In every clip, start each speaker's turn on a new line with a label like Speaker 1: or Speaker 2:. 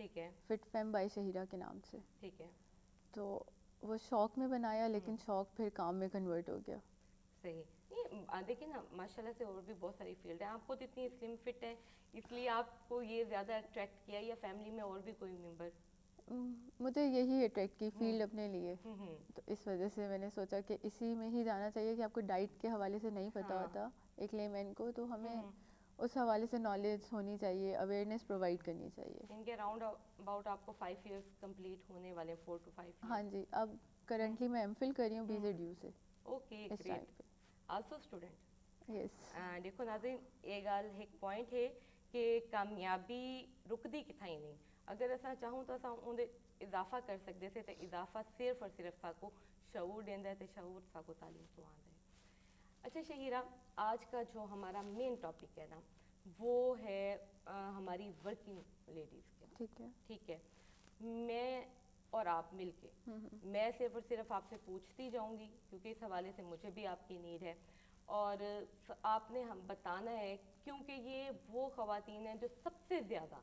Speaker 1: ٹھیک ہے
Speaker 2: fit fame by شہیرہ کے نام سے.
Speaker 1: ٹھیک ہے
Speaker 2: تو وہ شوق میں بنایا لیکن شوق پھر کام میں کنورٹ ہو گیا.
Speaker 1: صحیح. نہیں دیکھیں نا ماشاء اللہ سے اور بھی بہت ساری فیلڈ ہیں. آپ خود اتنی سلم فٹ ہے اس لیے آپ کو یہ زیادہ اٹریکٹ کیا, یا فیملی میں اور بھی کوئی ممبر؟
Speaker 2: مجھے یہی اٹریکٹ کی فیلڈ اپنے لیے, تو اس وجہ سے میں نے سوچا کہ اسی میں ہی جانا چاہیے. کہ آپ کو ڈائٹ کے حوالے سے نہیں پتہ ہوتا ایک لے مین کو, تو ہمیں اس حوالے سے نالج ہونی چاہیے, اویئرنیس پرووائڈ کرنی چاہیے.
Speaker 1: ان کے اراؤنڈ اباؤٹ آپ کو 5 ایئرس کمپلیٹ ہونے والے, 4 to 5 ایئرس.
Speaker 2: ہاں جی, اب کرنٹلی میں ایم فل کر رہی ہوں بی زیڈ یو سے
Speaker 1: اوکے
Speaker 2: اس ٹائم
Speaker 1: گریٹ.
Speaker 2: پہ.
Speaker 1: Also student.
Speaker 2: یس.
Speaker 1: دیکھو ناظرین, یہ گال ایک پوائنٹ ہے کہ کامیابی رکدی کتھائی نہیں. اگر اساں چاہوں تو اساں اون اضافہ کر سکتے سے, تو اضافہ صرف اور صرف ساکو شعور دیندا ہے, تو شعور ساکو تعلیم تو آندا ہے. اچھا شہیرہ, آج کا جو ہمارا مین ٹاپک ہے نا وہ ہے ہماری ورکنگ لیڈیز کے.
Speaker 2: ٹھیک ہے.
Speaker 1: ٹھیک ہے, میں اور آپ مل کے, میں صرف اور صرف آپ سے پوچھتی جاؤں گی کیونکہ اس حوالے سے مجھے بھی آپ کی نیڈ ہے, اور آپ نے ہم بتانا ہے کیونکہ یہ وہ خواتین ہیں جو سب سے زیادہ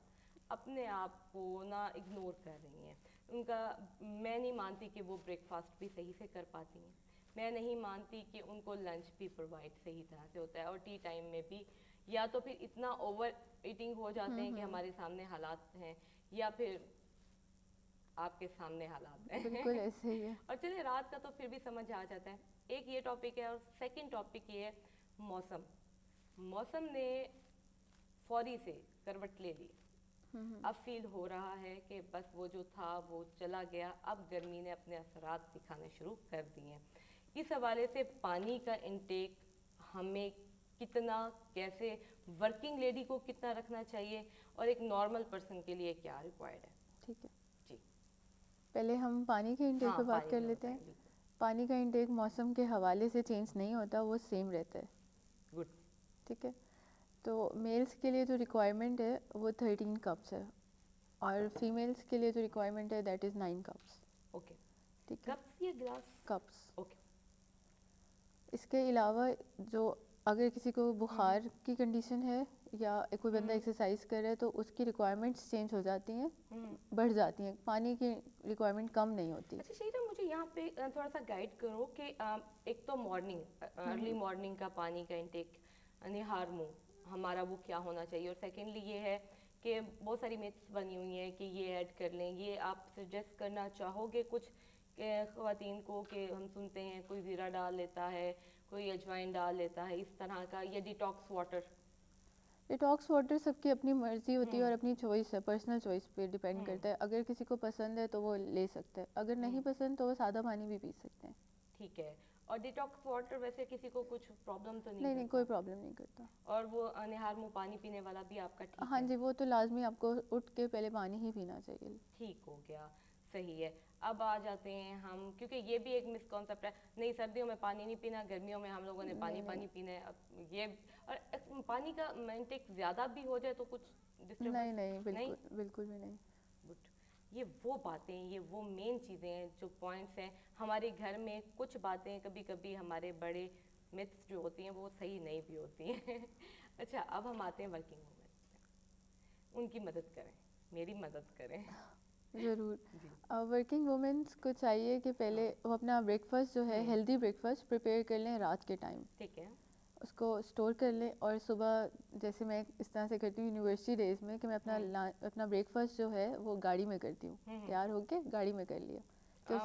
Speaker 1: اپنے آپ کو نا اگنور کر رہی ہیں. ان کا میں نہیں مانتی کہ وہ بریک فاسٹ بھی صحیح سے کر پاتی ہیں, میں نہیں مانتی کہ ان کو لنچ بھی پرووائڈ صحیح طرح سے ہوتا ہے, اور ٹی ٹائم میں بھی, یا تو پھر اتنا اوور ایٹنگ ہو جاتے ہیں کہ ہمارے سامنے حالات ہیں, یا پھر آپ کے سامنے حالات ہیں.
Speaker 2: بالکل ایسے ہی ہے.
Speaker 1: اور چلے رات کا تو پھر بھی سمجھ آ جاتا ہے. ایک یہ ٹاپک ہے, اور سیکنڈ ٹاپک یہ ہے موسم. موسم نے فوری سے کروٹ لے لی. اب فیل ہو رہا ہے کہ بس وہ جو تھا وہ چلا گیا, اب گرمی نے اپنے اثرات دکھانے شروع کر دیے ہیں. اس حوالے سے پانی کا انٹیک ہمیں کتنا, کیسے, ورکنگ لیڈی کو کتنا رکھنا چاہیے, اور ایک نارمل پرسن کے لیے کیا ریکوائرڈ ہے.
Speaker 2: ٹھیک ہے,
Speaker 1: جی
Speaker 2: پہلے ہم پانی کے انٹیک پہ بات کر لیتے ہیں. پانی کا انٹیک موسم کے حوالے سے چینج نہیں ہوتا, وہ سیم رہتا ہے.
Speaker 1: گڈ.
Speaker 2: ٹھیک ہے, تو میلس کے لیے جو ریکوائرمنٹ ہے وہ 13 کپس ہے, اور فیمیلس کے لیے جو ریکوائرمنٹ ہے دیٹ از 9 کپس.
Speaker 1: اوکے.
Speaker 2: ٹھیک ہے,
Speaker 1: کپس یا گلاس؟
Speaker 2: کپس.
Speaker 1: اوکے.
Speaker 2: اس کے علاوہ جو اگر کسی کو بخار کی کنڈیشن ہے, یا کوئی بندہ ایکسرسائز کر رہا ہے, تو اس کی ریکوائرمنٹس چینج ہو جاتی ہیں, بڑھ جاتی ہیں. پانی کی ریکوائرمنٹ کم نہیں ہوتی.
Speaker 1: اچھا شہیرہ, مجھے یہاں پہ تھوڑا سا گائیڈ کرو کہ ایک تو مارننگ, ارلی مارننگ کا پانی کا انٹیک یعنی ہارمو ہمارا وہ کیا ہونا چاہیے, اور سیکنڈلی یہ ہے کہ بہت ساری میتھس بنی ہوئی ہیں کہ یہ ایڈ کر لیں. یہ آپ سجیسٹ کرنا چاہو گے کچھ خواتین کو, کہ ہم سنتے ہیں کوئی زیرہ ڈال لیتا ہے, کوئی اجوائن ڈال لیتا ہے, اس طرح کا, یا ڈیٹاکس واٹر؟
Speaker 2: ڈیٹاکس واٹر سب کی اپنی مرضی ہوتی ہے اور اپنی چوائس ہے, پرسنل چوائس پہ ڈیپینڈ کرتا ہے. اگر کسی کو پسند ہے تو وہ لے سکتا ہے, اگر نہیں پسند تو وہ سادہ پانی بھی پی سکتے ہیں.
Speaker 1: ٹھیک ہے. اور ڈیٹاکس واٹر ویسے کسی کو کچھ پرابلم تو نہیں کرتا؟
Speaker 2: نہیں, کوئی پرابلم نہیں کرتا.
Speaker 1: اور وہ نہارمو پانی پینے والا بھی آپ کا ٹھیک ہے؟
Speaker 2: ہاں جی, وہ تو لازمی آپ کو اٹھ کے پہلے پانی ہی پینا چاہیے.
Speaker 1: ٹھیک ہو گیا, صحیح ہے. اب آ جاتے ہیں ہم, کیونکہ یہ بھی ایک مس کانسیپٹ ہے, نہیں سردیوں میں پانی نہیں پینا, گرمیوں میں ہم لوگوں نے پانی پینا ہے. اب یہ, اور پانی کا انٹیک زیادہ بھی ہو جائے تو کچھ ڈسٹربنس؟
Speaker 2: نہیں, بالکل بالکل بھی نہیں.
Speaker 1: گڈ. یہ وہ باتیں, یہ وہ مین چیزیں ہیں جو پوائنٹس ہیں. ہمارے گھر میں کچھ باتیں کبھی کبھی ہمارے بڑے متس جو ہوتی ہیں وہ صحیح نہیں بھی ہوتی ہیں. اچھا, اب ہم آتے ہیں ورکنگ وومنس پہ. ان کی مدد کریں, میری مدد کریں.
Speaker 2: ضرور. ورکنگ وومنس کو چاہیے کہ پہلے وہ اپنا بریک فاسٹ جو ہے, ہیلدی بریک فاسٹ پریپیئر کر لیں رات کے ٹائم.
Speaker 1: ٹھیک ہے.
Speaker 2: اس کو اسٹور کر لیں, اور صبح جیسے میں اس طرح سے کرتی ہوں یونیورسٹی ڈیز میں, کہ میں اپنا بریک فاسٹ جو ہے وہ گاڑی میں کرتی ہوں, تیار ہو کے گاڑی میں کر لیا.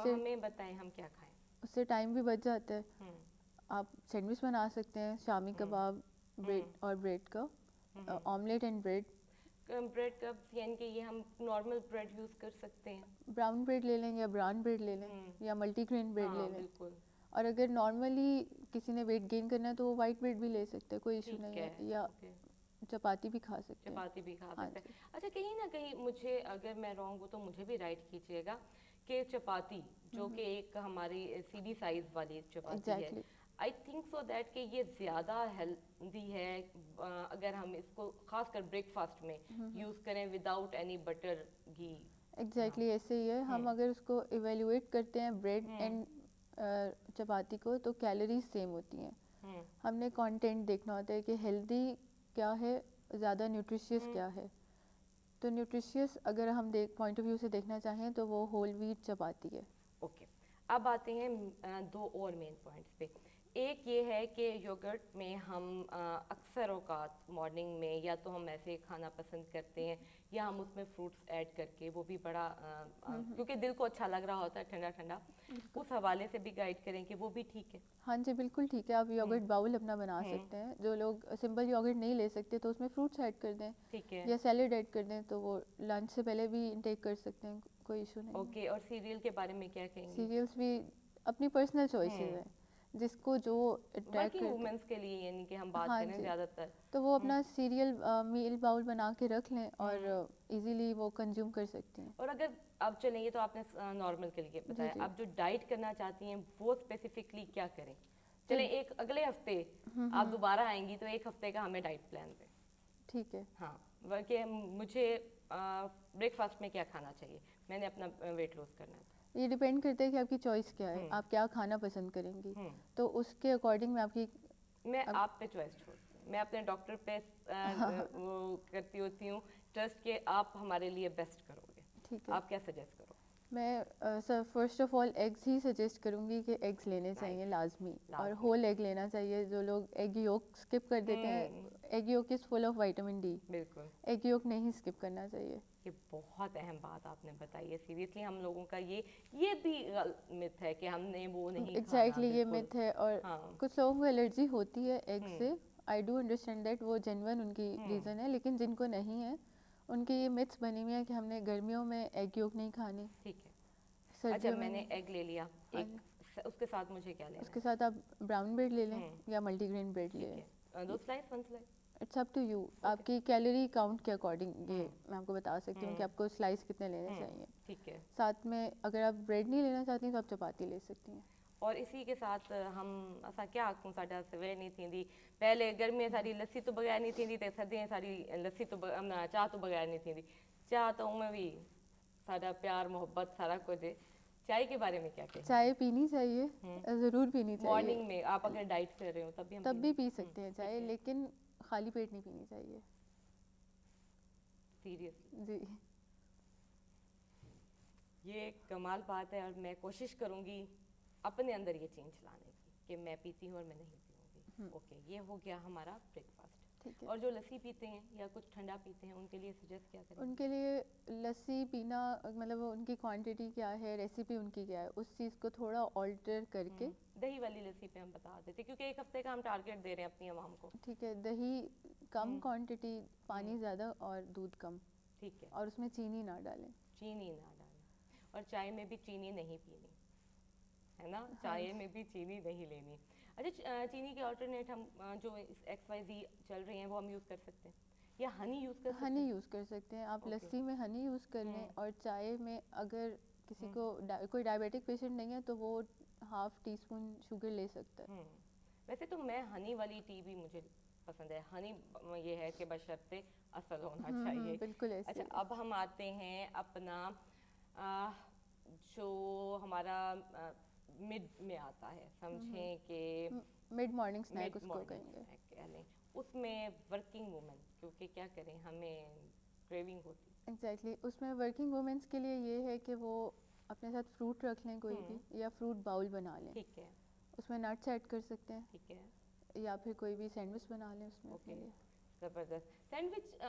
Speaker 1: ہمیں بتائیں ہم کیا کھائیں.
Speaker 2: اس سے ٹائم بھی بچ جاتا ہے. آپ سینڈوچ بنا سکتے ہیں, شامی کباب, بریڈ اور بریڈ کا omelette and bread.
Speaker 1: Bread cups یعنی کہ یہ ہم نارمل بریڈ یوز کر سکتے ہیں؟
Speaker 2: براؤن بریڈ لے لیں, یا بران بریڈ لے لیں, یا ملٹی گرین بریڈ لے لیں.
Speaker 1: بالکل.
Speaker 2: اور اگر نارملی کسی نے ویٹ گین کرنا ہے تو وہ وائٹ بریڈ بھی لے سکتے ہیں, کوئی ایشو نہیں ہے. یا چپاتی بھی کھا سکتے ہیں.
Speaker 1: چپاتی بھی کھا سکتے ہیں. اچھا, کہیں نہ کہیں مجھے, اگر میں رانگ ہوں تو مجھے بھی رائٹ کیجیے گا, کہ چپاتی جو کہ ایک ہماری سی ڈی سائز والی چپاتی ہے, آئی تھنک سو دیٹ کہ یہ زیادہ ہیلدی ہے اگر ہم اس کو خاص کر بریک فاسٹ میں یوز کریں وداؤٹ اینی بٹر گھی.
Speaker 2: ایگزیکٹلی ایسے ہی ہے. ہم اگر اس کو ایویلیویٹ کرتے ہیں بریڈ اینڈ چپاتی کو, تو کیلوریز سیم ہوتی ہیں. ہم نے کانٹینٹ دیکھنا ہوتا ہے کہ ہیلدی کیا ہے, زیادہ نیوٹریشیس کیا ہے. تو نیوٹریشیس اگر ہم پوائنٹ آف ویو سے دیکھنا چاہیں تو وہ ہول ویٹ چپاتی ہے.
Speaker 1: اوکے, اب آتے ہیں دو اور مین پوائنٹس پہ. ایک یہ ہے کہ یوگرٹ میں ہم اکثر اوقات مارننگ میں یا تو ہم ایسے کھانا پسند کرتے ہیں یا ہم اس میں فروٹس ایڈ کر کے, وہ بھی بڑا کیونکہ دل کو اچھا لگ رہا ہوتا ہے ٹھنڈا ٹھنڈا, اس حوالے سے بھی گائیڈ کریں کہ وہ بھی ٹھیک ہے.
Speaker 2: ہاں جی بالکل ٹھیک ہے, آپ یوگرٹ باؤل اپنا بنا سکتے ہیں. جو لوگ سمپل یوگرٹ نہیں لے سکتے تو اس میں فروٹس ایڈ کر دیں
Speaker 1: ٹھیک ہے.
Speaker 2: یا سیلیڈ ایڈ کر دیں, تو وہ لنچ سے پہلے بھی انٹیک کر سکتے ہیں, کوئی ایشو نہیں.
Speaker 1: اوکے, اور سیریل کے بارے میں کیا کہیں گے؟
Speaker 2: سیریلس بھی اپنی پرسنل چوائسیز ہیں, جس کو جو اٹریکٹ
Speaker 1: ورکنگ وومنس کے لیے یعنی کہ ہم بات کریں زیادہ تر,
Speaker 2: تو وہ اپنا سیریل میل باؤل بنا کے رکھ لیں اور ایزیلی وہ کنزیوم کر سکتے ہیں.
Speaker 1: اور اگر اب چلیں, یہ تو آپ نے نارمل کے لیے بتایا, اب جو ڈائٹ کرنا چاہتی ہیں وہ اسپیسیفکلی کیا کریں؟ چلیں ایک اگلے ہفتے آپ دوبارہ آئیں گی تو ایک ہفتے کا ہمیں ڈائٹ پلان دیں.
Speaker 2: ٹھیک ہے.
Speaker 1: ہاں, بلکہ مجھے بریک فاسٹ میں کیا کھانا چاہیے, میں نے اپنا ویٹ لوز کرنا ہے.
Speaker 2: یہ ڈیپینڈ کرتا ہے کہ آپ کی چوائس کیا ہے, آپ کیا کھانا پسند کریں گی, تو اس کے اکارڈنگ
Speaker 1: میں آپ پہ چوائس چھوڑتی ہوں. میں اپنے ڈاکٹر پہ وہ کرتی ہوتی ہوں ٹرسٹ کہ آپ ہمارے لیے بیسٹ کرو گے.
Speaker 2: ٹھیک ہے,
Speaker 1: آپ کیا سجیسٹ کرو؟
Speaker 2: میں first of all eggs he suggest کروں گی کہ ایگس لینے چاہیے لازمی, اور ہول ایگ لینا چاہیے. جو لوگ ایگ یولک اسکپ کر دیتے ہیں, egg yolk is full of vitamin D,
Speaker 1: بالکل
Speaker 2: ایگ یولک نہیں اسکپ کرنا چاہیے.
Speaker 1: یہ بہت اہم بات آپ نے بتائی ہے. سیریسلی ہم لوگوں کا یہ بھی مت ہے کہ ہم نے وہ نہیں کھانا.
Speaker 2: ایگزیکٹلی یہ مت ہے, اور کچھ لوگوں کو الرجی ہوتی ہے ایگ سے. آئی ڈو انڈرسٹینڈ دیٹ, وہ جینون ان کی ریزن ہے, لیکن جن کو نہیں ہے ان کی یہ متس بنی ہوئی ہے کہ ہم نے گرمیوں میں ایگ یولک نہیں کھانے.
Speaker 1: ٹھیک ہے, اچھا میں نے ایگ لے لیا, اس کے ساتھ مجھے کیا لینا ہے؟
Speaker 2: اس کے ساتھ آپ براؤن بریڈ لے لیں یا ملٹی گرین بریڈ لے لیں.
Speaker 1: 2 slice 1 slice,
Speaker 2: it's up to you. آپ کی کیلوری کاؤنٹ کے اکارڈنگ یہ میں آپ کو بتا سکتی ہوں کہ آپ کو سلائس کتنے لینے چاہیے.
Speaker 1: ٹھیک ہے.
Speaker 2: ساتھ میں اگر آپ بریڈ نہیں لینا چاہتی ہیں تو آپ چپاتی لے سکتی ہیں.
Speaker 1: اور اسی کے ساتھ ہم اسا کیا آکھوں, ساڈا سویرے نہیں تھیندی پہلے گرمیاں ساری لسی تو بغیر نہیں تھیندی تے سردیاں ساری لسی تو چاہ تو بغیر نہیں تھیندی. چاہ تو میں بھی ساڈا پیار محبت سارا کچھ ہے. چائے کے بارے میں کیا کہیں؟
Speaker 2: چائے پینی چاہیے, ضرور پینی چاہیے.
Speaker 1: مارننگ میں آپ اگر ڈائٹ کر رہے ہو تب
Speaker 2: بھی پی سکتے ہیں چائے, لیکن خالی پیٹ نہیں پینی چاہیے.
Speaker 1: سیریسلی
Speaker 2: جی,
Speaker 1: یہ کمال بات ہے, اور میں کوشش کروں گی اپنے اندر یہ چینج لانے کی کہ میں پیتی ہوں اور میں نہیں پیوں گی. اوکے, یہ ہو گیا ہمارا بریک فاسٹ. اور جو لسی پیتے ہیں یا کچھ ٹھنڈا پیتے ہیں ان کے لیے سجیسٹ کیا کریں؟
Speaker 2: ان کے لیے لسی پینا مطلب ان کی کوانٹٹی کیا ہے, ریسیپی ان کی کیا ہے, اس چیز کو تھوڑا آلٹر کر کے.
Speaker 1: دہی والی لسی پہ ہم بتا دیتے کیونکہ ایک ہفتے کا ہم ٹارگیٹ دے رہے ہیں اپنی عوام کو.
Speaker 2: ٹھیک ہے, دہی کم کوانٹٹی, پانی زیادہ اور دودھ کم.
Speaker 1: ٹھیک ہے,
Speaker 2: اور اس میں چینی نہ ڈالیں.
Speaker 1: چینی نہ ڈالیں, اور چائے میں بھی چینی نہیں پینی ہے نا, چائے میں بھی چینی نہیں لینی. اچھا, چینی کے آلٹرنیٹ ہم جو XYZ چل رہے ہیں وہ ہم یوز کر سکتے ہیں, یا ہنی یوز کر سکتے ہیں؟
Speaker 2: ہنی یوز کر سکتے ہیں آپ. لسی میں ہنی یوز کر لیں, اور چائے میں اگر کسی کو کوئی ڈائبیٹک پیشنٹ نہیں ہے تو وہ 1/2 ٹی اسپون شوگر لے سکتا ہے.
Speaker 1: ویسے تو میں ہنی والی ٹی بھی مجھے پسند ہے. ہنی یہ ہے کہ بشرطے اصل ہونا چاہیے.
Speaker 2: بالکل ایسے.
Speaker 1: اچھا, اب ہم آتے ہیں اپنا جو ہمارا مڈ میں آتا ہے, سمجھیں کہ
Speaker 2: مڈ مارننگ اسنیک اس کو کہیں گے.
Speaker 1: اس میں ورکنگ وومن, کیونکہ کیا کریں ہمیں کریونگ ہوتی.
Speaker 2: ایگزیکٹلی, اس میں ورکنگ وومنس کے لیے یہ ہے کہ وہ اپنے ساتھ فروٹ رکھ لیں کوئی بھی, یا فروٹ باؤل بنا لیں.
Speaker 1: ٹھیک ہے,
Speaker 2: اس میں نٹس ایڈ کر سکتے ہیں.
Speaker 1: ٹھیک ہے,
Speaker 2: یا پھر کوئی بھی سینڈوچ بنا لیں اس میں.
Speaker 1: اوکے, زبردست. سینڈوچ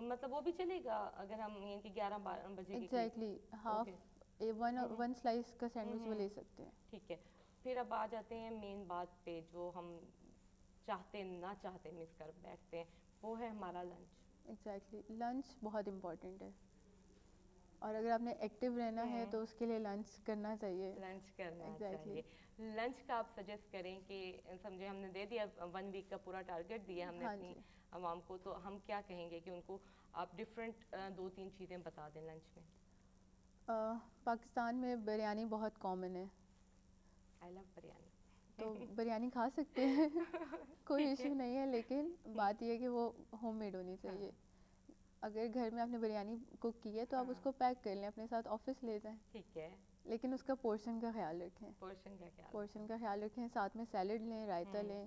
Speaker 1: مطلب وہ بھی چلے گا اگر ہم یہ کہ 11-12 بجے کی.
Speaker 2: ایگزیکٹلی, ہاف ون سلائس کا سینڈوچ وہ لے سکتے ہیں.
Speaker 1: ٹھیک ہے. پھر اب آ جاتے ہیں مین بات پہ جو ہم چاہتے نہ چاہتے مس کر بیٹھتے ہیں, وہ ہے ہمارا لنچ.
Speaker 2: ایگزیکٹلی, لنچ بہت امپورٹنٹ ہے, اور اگر آپ نے ایکٹیو رہنا ہے تو اس کے لیے لنچ کرنا چاہیے.
Speaker 1: لنچ کرنا چاہیے. لنچ کا آپ سجیسٹ کریں کہ سمجھے ہم نے دے دیا 1 ویک کا پورا ٹارگیٹ دیا ہم نے اپنی عوام کو, تو ہم کیا کہیں گے کہ ان کو آپ ڈفرینٹ 2-3 چیزیں بتا دیں لنچ میں.
Speaker 2: پاکستان میں بریانی بہت کامن ہے.
Speaker 1: آئی لو بریانی.
Speaker 2: تو بریانی کھا سکتے ہیں, کوئی ایشو نہیں ہے, لیکن بات یہ ہے کہ وہ ہوم میڈ ہونی چاہیے. اگر گھر میں آپ نے بریانی کوک کی ہے تو آپ اس کو پیک کر لیں, اپنے ساتھ آفس لے جائیں.
Speaker 1: ٹھیک ہے,
Speaker 2: لیکن اس کا پورشن کا خیال رکھیں.
Speaker 1: پورشن کا خیال,
Speaker 2: پورشن کا خیال رکھیں. ساتھ میں سیلڈ لیں, رائتا لیں,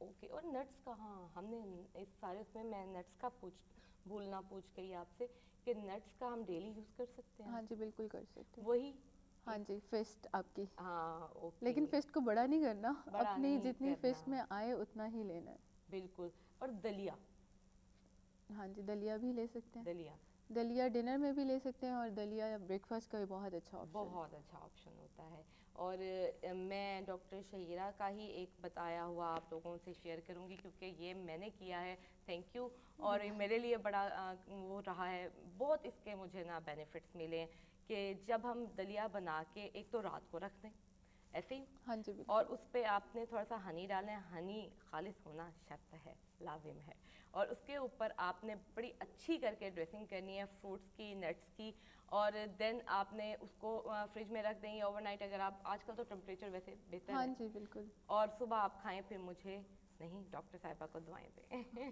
Speaker 1: اوکے. اور نٹس کا, ہاں ہم نے اس سارے اس میں میں نٹس کا بھولنا پوچھ گئی آپ سے کہ نٹس کا ہم ڈیلی یوز کر سکتے ہیں.
Speaker 2: ہاں جی بالکل کر سکتے ہیں.
Speaker 1: وہی.
Speaker 2: ہاں جی فسٹ آپ کی,
Speaker 1: ہاں اوکے.
Speaker 2: لیکن فسٹ کو بڑا نہیں کرنا,
Speaker 1: بڑا
Speaker 2: اپنی
Speaker 1: نہیں
Speaker 2: جتنی
Speaker 1: کرنا.
Speaker 2: فسٹ میں آئے اتنا ہی لینا ہے.
Speaker 1: بالکل. اور دلیا.
Speaker 2: ہاں جی دلیا بھی لے سکتے ہیں.
Speaker 1: دلیا
Speaker 2: دلیا ڈنر میں بھی لے سکتے ہیں, اور دلیا بریک فاسٹ کا بھی بہت اچھا آپشن ہے.
Speaker 1: بہت اچھا آپشن ہوتا ہے. اور میں ڈاکٹر شہیرہ کا ہی ایک بتایا ہوا آپ لوگوں سے شیئر کروں گی, کیونکہ یہ میں نے کیا ہے, تھینک یو. اور یہ میرے لیے بڑا وہ رہا ہے, بہت اس کے مجھے نا بینیفٹس ملے ہیں کہ جب ہم دلیا بنا کے ایک تو رات کو رکھ دیں ایسے ہی,
Speaker 2: ہاں جی
Speaker 1: اور
Speaker 2: بالکل.
Speaker 1: اس پہ آپ نے تھوڑا سا ہنی ڈالنا ہے. ہنی خالص ہونا شرط ہے, لازم ہے. اور اس کے اوپر آپ نے بڑی اچھی کر کے ڈریسنگ کرنی ہے فروٹس کی, نٹس کی, اور دین آپ نے اس کو فریج میں رکھ دیں یا اوور نائٹ, اگر آپ, آج کل تو ٹمپریچر ویسے بہتر
Speaker 2: ہاں
Speaker 1: ہے,
Speaker 2: جی بالکل.
Speaker 1: اور صبح آپ کھائیں, پھر مجھے نہیں ڈاکٹر صاحبہ کو دعائیں دیں.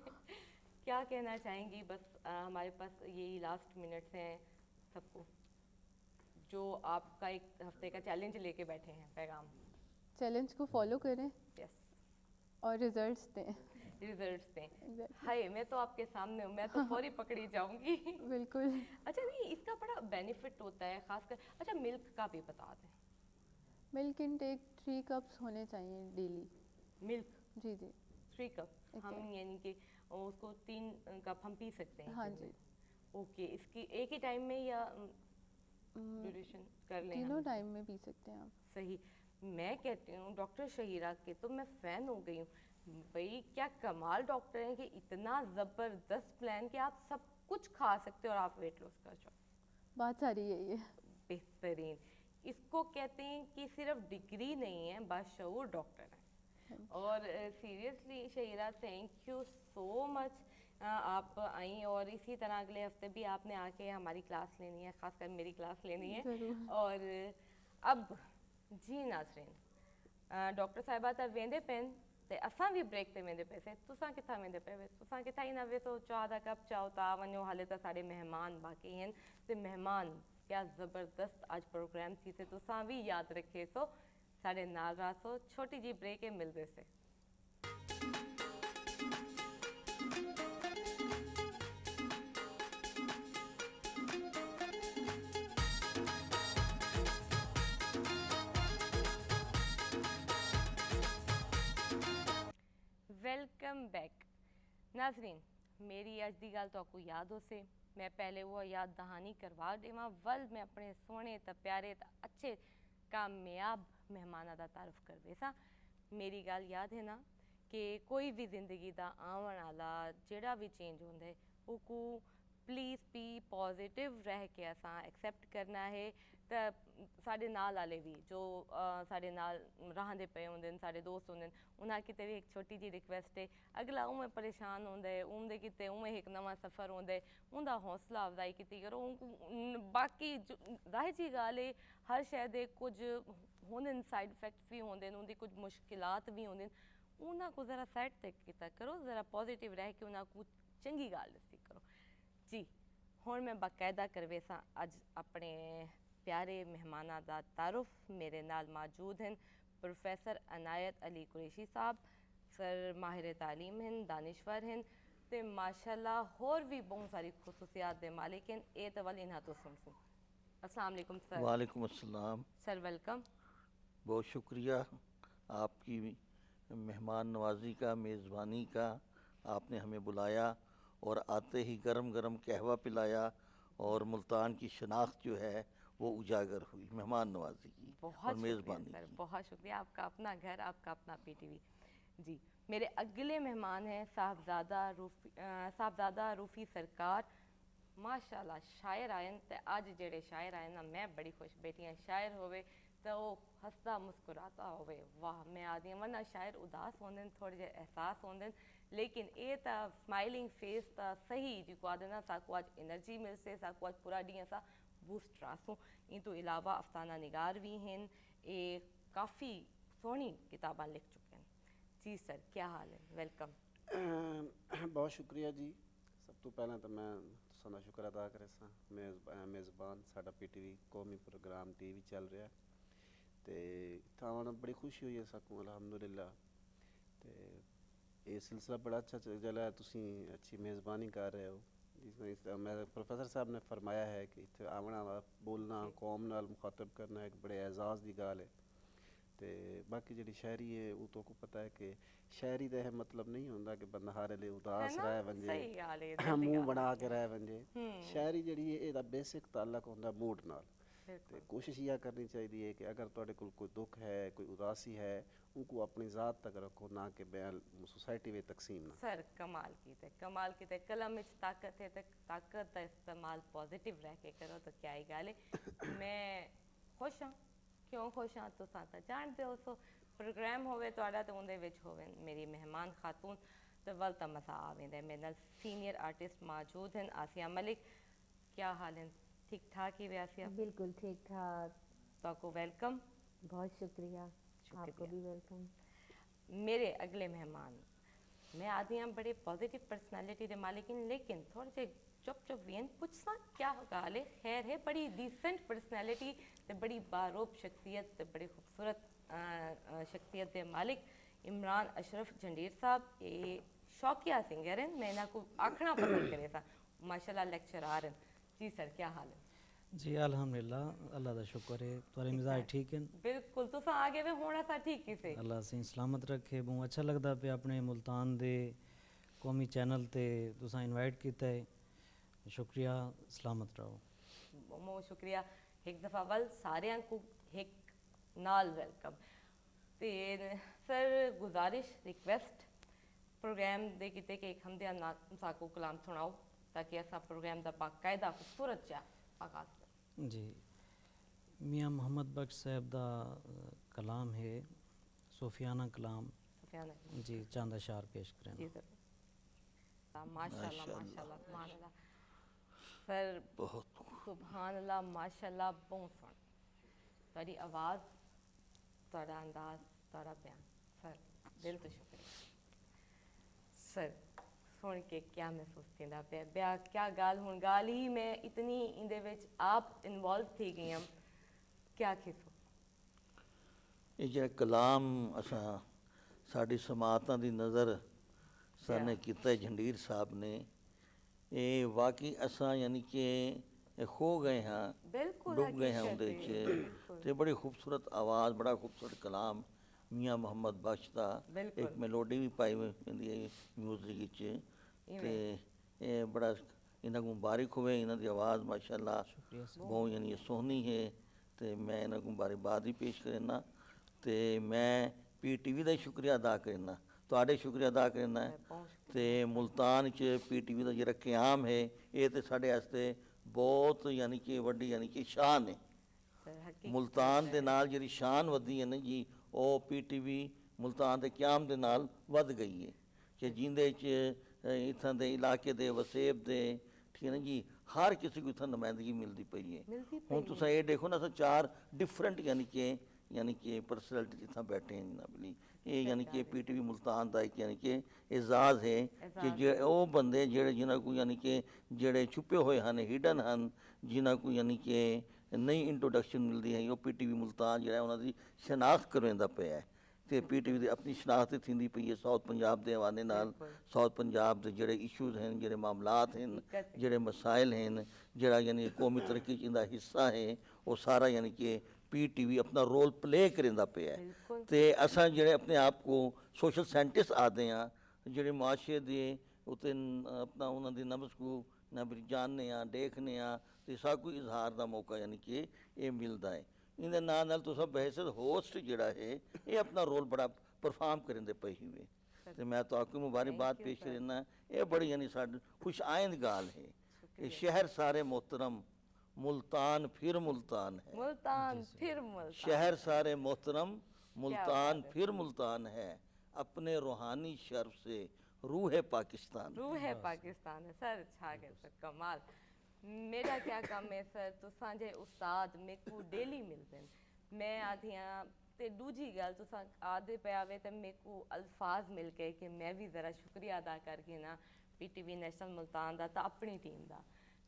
Speaker 1: کیا کہنا چاہیں گی؟ بس ہمارے پاس یہی لاسٹ منٹس ہیں سب کو, جو آپ کا ایک ہفتے کا چیلنج لے کے بیٹھے ہیں, پیغام.
Speaker 2: چیلنج کو فالو کریں
Speaker 1: یس.
Speaker 2: اور ریزلٹس دیں.
Speaker 1: ریزلٹس دیں.
Speaker 2: ایگزیکٹلی.
Speaker 1: ہائے میں تو آپ کے سامنے ہوں, میں تو فوری پکڑی جاؤں گی.
Speaker 2: بالکل.
Speaker 1: اچھا نہیں, اس کا بڑا بینیفٹ ہوتا ہے خاص کر. اچھا ملک کا بھی بتا دیں.
Speaker 2: ملک انٹیک 3 کپس ہونے چاہیے ڈیلی.
Speaker 1: ملک
Speaker 2: جی جی
Speaker 1: 3 کپ ہم, یعنی کہ اس کو 3 کپ ہم پی سکتے ہیں
Speaker 2: ہاں
Speaker 1: دن میں.
Speaker 2: جی.
Speaker 1: اوکے. اس کی ایک ہی ٹائم میں یا ڈیوریشن کر لیں ہم
Speaker 2: تینوں
Speaker 1: اس کو؟
Speaker 2: ٹائم میں پی سکتے ہیں آپ.
Speaker 1: صحیح. میں کہتی ہوں ڈاکٹر شہیرہ کے تو میں فین ہو گئی ہوں. بھائی کیا کمال ڈاکٹر ہیں کہ اتنا زبردست پلان کہ آپ سب کچھ کھا سکتے ہو اور آپ ویٹ لاس کر جاؤ.
Speaker 2: بات ساری یہی ہے.
Speaker 1: بہترین. اس کو کہتے ہیں کہ صرف ڈگری نہیں ہے, باشعور ڈاکٹر ہیں. اور سیریسلی شہیرہ تھینک یو سو مچ, آپ آئیں, اور اسی طرح اگلے ہفتے بھی آپ نے آ کے ہماری کلاس لینی ہے, خاص کر میری کلاس لینی ہے.
Speaker 2: ضرور.
Speaker 1: اور اب جی ناظرین, ڈاکٹر صاحبہ تا ویندے پین تے اساں بھی بریک تے ویندے پے سے. تساں کتھاں ویندے پے وے؟ تساں کتھاں ہی نہ ویسو, چاہ دا کپ چاہو تا ونجو, حالے تا ساڈے مہمان باقی ہیں. تے مہمان کیا زبردست آج پروگرام تھی سے تساں بھی یاد رکھے سو, ساڈے نال رہا سو. چھوٹی جی بریک ہے, ملدے سے. Welcome back. ناظرین میری اج دی گل تو آپ کو یاد ہو سے, میں پہلے وہ یاد دہانی کروا دیواں, ول میں اپنے سونے تا پیارے تا اچھے کامیاب مہماناں دا تعارف کر دے سا. میری گل یاد ہے نا کہ کوئی بھی زندگی دا آون والا جڑا بھی چینج ہوندا ہے وہ کو پلیز بھی پازیٹیو رہ کے اساں ایکسیپٹ کرنا ہے. تے ساڈے نال والے بھی جو ساڈے نال رہندے پے ہوندے, ساڈے دوست ہوندے, انہاں کتے بھی ایک چھوٹی جی ریکویسٹ ہے, اگلا اوے پریشان ہوندا ہے, اون دے کتے اوے ایک نواں سفر ہوندا ہے, اون دا حوصلہ افزائی کیتی کرو. باقی ظاہر جی گل ہے ہر شے دے کچھ ہوندے سائڈ افیکٹس بھی ہوندے, ان دی کچھ مشکلات بھی ہوندے, انہاں کو ذرا سائڈ تے کیتا کرو, ذرا پازیٹیو رہ کے انہاں کو چنگی گل دسی کرو. جی ہن میں باقاعدہ کروے سا اج اپنے پیارے مہماناں دا تعارف. میرے نال موجود ہیں پروفیسر عنایت علی قریشی صاحب, سر ماہر تعلیم ہیں, دانشور ہیں, تے ماشاءاللہ ہور بھی بہت ساری خصوصیات دے مالک ہیں. اے تے ول انہاں تو سن. السلام علیکم سر.
Speaker 3: وعلیکم السلام.
Speaker 1: Sir welcome.
Speaker 3: بہت شکریہ آپ کی مہمان نوازی کا, میزبانی کا. آپ نے ہمیں بلایا اور آتے ہی گرم گرم قہوہ پلایا, اور ملتان کی شناخت جو ہے وہ اجاگر ہوئی مہمان نوازی کی اور
Speaker 1: بہت شکریہ
Speaker 3: میزبانی
Speaker 1: سر,
Speaker 3: کی.
Speaker 1: بہت شکریہ. آپ کا اپنا گھر, آپ کا اپنا پی ٹی وی. جی میرے اگلے مہمان ہیں صاحبزادہ روفی سرکار. ماشاءاللہ شاعر آئے تے اج جڑے شاعر آئے نا, میں بڑی خوش بیٹھی ہوں. شاعر ہوئے تو وہ ہستا مسکراتا ہوئے, واہ میں آدھی ہوں. ورنہ شاعر اداس ہوندے, تھوڑے جے احساس ہوندے, لیکن اے تا اسمائلنگ فیس تا صحیح جی کو آدھے نا ساکو اج انرجی مل سے, ساکو اج پورا ڈی سا بوسٹ راسوں. ان تو علاوہ افسانہ نگار بھی ہیں, اے کافی سونی کتاباں لکھ چکے ہیں. جی سر کیا حال ہے؟ ویلکم.
Speaker 4: بہت شکریہ جی. سب تو پہلے تو میں سدا شکر ادا کرے سا, میزبان ساڈا پی ٹی وی قومی پروگرام ٹی وی چل رہا ہے, تے تھاں بڑی خوشی ہوئی ہے ساکوں الحمدللہ. تے ਇਹ ਸਿਲਸਿਲਾ ਬੜਾ ਅੱਛਾ ਚੱਲ ਰਿਹਾ, ਤੁਸੀਂ ਅੱਛੀ ਮੇਜ਼ਬਾਨੀ ਕਰ ਰਹੇ ਹੋ। ਜਿਸ ਤਰ੍ਹਾਂ ਮੈਂ ਪ੍ਰੋਫੈਸਰ ਸਾਹਿਬ ਨੇ ਫਰਮਾਇਆ ਹੈ ਕਿ ਇੱਥੇ ਆਉਣਾ ਬੋਲਣਾ ਕੌਮ ਨਾਲ ਮੁਖਾਤਬ ਕਰਨਾ ਇੱਕ ਬੜੇ ਐਜ਼ਾਜ਼ ਦੀ ਗੱਲ ਹੈ। ਤੇ ਬਾਕੀ ਜਿਹੜੀ ਸ਼ਾਇਰੀ ਹੈ ਉਹ ਤੋਂ ਪਤਾ ਹੈ ਕਿ ਸ਼ਾਇਰੀ ਦਾ ਇਹ ਮਤਲਬ ਨਹੀਂ ਹੁੰਦਾ ਕਿ ਬੰਦਾ ਹਰ ਵੇਲੇ ਉਦਾਸ ਰਹਿ ਵੰਜੇ,
Speaker 1: ਸਹੀ ਗੱਲ ਹੈ,
Speaker 4: ਮੂੰਹ ਬਣਾ ਕੇ ਰਹਿ ਵੰਜੇ। ਸ਼ਾਇਰੀ ਜਿਹੜੀ ਹੈ ਇਹਦਾ ਬੇਸਿਕ ਤਾਲੁਕ ਹੁੰਦਾ ਮੂਡ ਨਾਲ। ਤੇ ਕੋਸ਼ਿਸ਼ ਇਹ ਕਰਨੀ ਚਾਹੀਦੀ ਹੈ کہ اگر ਤੁਹਾਡੇ ਕੋਲ ਕੋਈ دکھ ہے کوئی اداسی ہے ان کو اپنی ذات تک رکھو، نہ کہ بیان سوسائٹی میں تقسیم نہ۔
Speaker 1: سر کمال کیتے قلم وچ طاقت ہے تے طاقت دا استعمال پازیٹیو رہ کے کرو تو کیا ہی گل ہے۔ میں خوش ہاں، کیوں خوش ہاں تساں تا جانتے ہو، سو پروگرام ہوئے تہاڈا تے اون دے وچ ہوے میری مہمان خاتون تے ول تا مزہ آویندا ہے۔ میرے نال سینئر آرٹسٹ موجود ہیں، آسیہ ملک، کیا حال ہے؟ ٹھیک ٹھاک ہی آسیہ؟
Speaker 5: بالکل ٹھیک ٹھاک،
Speaker 1: تو آپ کو ویلکم۔
Speaker 5: بہت شکریہ، آپ کو بھی ویلکم۔
Speaker 1: میرے اگلے مہمان میں آدھی ہوں بڑے پازیٹیو پرسنالٹی دے مالکن، لیکن تھوڑے سے چپ وین پوچھنا کیا گال ہے، خیر ہے، بڑی ڈیسنٹ پرسنالٹی تے بڑی باروب شخصیت تے بڑی خوبصورت شخصیت دے مالک عمران اشرف جھنڈیر صاحب۔ یہ شوقیہ سنگر ہیں، میں انہاں کو آکھنا پسند کرے سا، ماشاءاللہ لیکچرار ہیں۔ جی سر، کیا حال ہے؟
Speaker 6: جی الحمدللہ، اللہ دا شکر ہے، تھوڑے مزاج ٹھیک ہیں؟
Speaker 1: بالکل، تو آگے میں ہونا سا ٹھیک ہی سے
Speaker 6: اللہ سے سلامت رکھے۔ بہت اچھا لگتا پہ اپنے ملتان دے قومی چینل تے تساں انوائٹ کیتا ہے، شکریہ، سلامت رہو۔
Speaker 1: بہت شکریہ۔ ایک دفعہ ول سارے کو ایک نال ویلکم۔ تے سر گزارش ریکویسٹ پروگرام دے کیتے کہ ایک ہمدے ساکو کلام سناؤ تاکہ ایسا پروگرام دا باقاعدہ خوبصورت چا آغاز کریں۔
Speaker 6: جی، میاں محمد بخش صاحب دا کلام ہے، صوفیانہ کلام، جی چاند اشعار پیش کریں۔
Speaker 1: جی سر، ماشاءاللہ ماشاءاللہ سبحان اللہ سر،
Speaker 3: بہت
Speaker 1: سبحان اللہ ماشاءاللہ، بہت سن تاری آواز، تارا انداز، تارا بیان، سر دل تو شکریہ۔ سر سن کے کیا محسوس تھیندا پیا؟ بیا کیا گال ہن گال ہی میں اتنی اندے وچ آپ انوالو تھی گئی ہم، کیا کھسو؟
Speaker 3: یہ جو کلام اساں ساڈی سماعتاں دی نظر سر نے کیتا ہے جھنڈیر صاحب نے، یہ واقعی اساں یعنی کہ کھو گئے ہاں،
Speaker 1: بالکل
Speaker 3: ڈب گئے ہیں اندے وچ، تے بڑی خوبصورت آواز، بڑا خوبصورت کلام میاں محمد بخش دا، ایک میلوڈی بھی پائی ہوئی ہے میوزک وچ، تے بڑا انہاں کو مبارک ہوئے، انہاں دی آواز ماشاءاللہ بہت یعنی سونی ہے، تے میں انہاں کو مبارکباد بھی پیش کرنا، تے میں پی ٹی وی دا شکریہ ادا کرنا، تواڈے شکریہ ادا کرنا ہے، تے ملتان چ پی ٹی وی دا جڑا قیام ہے یہ تے ساڈے واسطے بہت یعنی کہ وڈی یعنی کہ شان ہے۔ ملتان دے نال جڑی شان ودی ہے نا جی، او پی ٹی وی ملتان دے قیام دے نال ود گئی ہے، کہ جیندے چ اتھاں دے علاقے دے وسیب دے، ٹھیک ہے نا جی، ہر کسی کو اتھاں نمائندگی ملتی پئی ہے۔ ہن تساں یہ دیکھو نا، چار ڈفرنٹ یعنی کہ پرسنالٹی اتھاں بیٹھے ہیں جناب علی، یہ یعنی کہ پی ٹی وی ملتان دا ایک یعنی کہ اعزاز ہے کہ او بندے جنہاں کو یعنی کہ جڑے چھپے ہوئے ہن، ہڈن ہن، جنہاں کو یعنی کہ نئی انٹروڈکشن ملتی ہے، وہ پی ٹی وی ملتان جڑا ہے انہاں دی شناخت کرویندا پیا ہے، تے پی ٹی وی دی اپنی شناخت تھیندی پئی ہے ساؤتھ پنجاب دے حوالے نال، ساؤتھ پنجاب دے جڑے ایشوز ہیں، جڑے معاملات ہیں، جڑے مسائل ہیں، جڑا یعنی قومی ترقی چ دا حصہ ہے، وہ سارا یعنی کہ پی ٹی وی اپنا رول پلے کریندا پیا ہے۔ تے اساں جڑے اپنے آپ کو سوشل سائنٹسٹ آتے ہیں، جڑے معاشرے دے اتے اپنا انہاں دی نبض کو جاننے ہاں، دیکھنے ہاں، تے سب کو اظہار دا موقع یعنی کہ یہ ملدا ہے۔ ان دے نال تساں بحیثیت ہوسٹ جڑا ہے یہ اپنا رول بڑا پرفارم کرندے پئے ہوئے، تے میں تو آپ کو مبارکباد پیش کرنا، یہ بڑی یعنی ساڈی خوش آئند گال ہے کہ شہر سارے محترم، ملتان پھر ملتان ہے،
Speaker 1: ملتان پھر ملتان،
Speaker 3: شہر سارے محترم، ملتان پھر ملتان ہے، اپنے روحانی شرف سے روح پاکستان،
Speaker 1: روح پاکستان ہے۔ سر چھا گئے سر، کمال۔ میرا کیا کام ہے سر، تساں جے استاد میں کو ڈیلی ملتے ہیں، میں آدھیاں تے دوجی گل تساں آدھے پہ آوے تے میں کو الفاظ مل کے کہ میں بھی ذرا شکریہ ادا کر کے نا P T V national Multan دا تا اپنی ٹیم دا،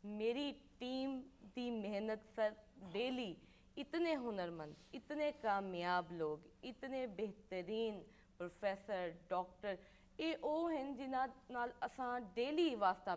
Speaker 1: میری ٹیم دی محنت سر ڈیلی اتنے ہنرمند، اتنے کامیاب لوگ، اتنے بہترین پروفیسر، ڈاکٹر، ਇਹ ਉਹ ਹਨ ਜਿਨ੍ਹਾਂ ਨਾਲ ਅਸਾਂ ਡੇਲੀ ਵਾਸਤਾ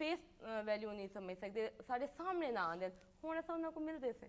Speaker 1: ਫੇਸ ਵੈਲਿਊ ਨਹੀਂ ਸਮਝ ਸਕਦੇ, ਸਾਡੇ ਸਾਹਮਣੇ ਨਾ ਆਉਂਦੇ। ਹੁਣ ਅਸਾਂ ਉਹਨਾਂ ਕੋਲ ਮਿਲਦੇ ਸੇ,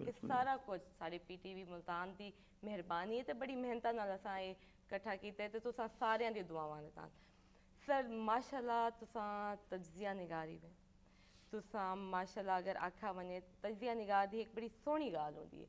Speaker 1: ਇਹ ਸਾਰਾ ਕੁਝ ਸਾਡੇ PTV ਮੁਲਤਾਨ ਦੀ ਮਿਹਰਬਾਨੀ ਹੈ ਤੇ ਬੜੀ ਮਿਹਨਤਾਂ ਨਾਲ ਅਸਾਂ ਇਹ ਇਕੱਠਾ ਕੀਤਾ ਤੇ ਤੁਸੀਂ ਸਾਰਿਆਂ ਦੀ ਦੁਆਵਾਂ ਦੇ ਨਾਲ। ਸਰ ਮਾਸ਼ਾਅੱਲਾ ਤੁਸੀਂ ਤਜਜ਼ੀਆ ਨਿਗਾਰੀ ਵੇ, ਤੁਸੀਂ ਮਾਸ਼ਾਅੱਲਾ ਅਗਰ ਆਖਾ ਵਨੇ ਤਜਜ਼ੀਆ ਨਿਗਾਰ ਦੀ ਇੱਕ ਬੜੀ ਸੋਹਣੀ ਗੱਲ ਹੁੰਦੀ ਹੈ,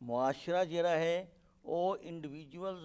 Speaker 3: ਮੁਆਸ਼ਰਾ ਜਿਹੜਾ ਹੈ ਉਹ ਇੰਡੀਵਿਜੂਅਲਸ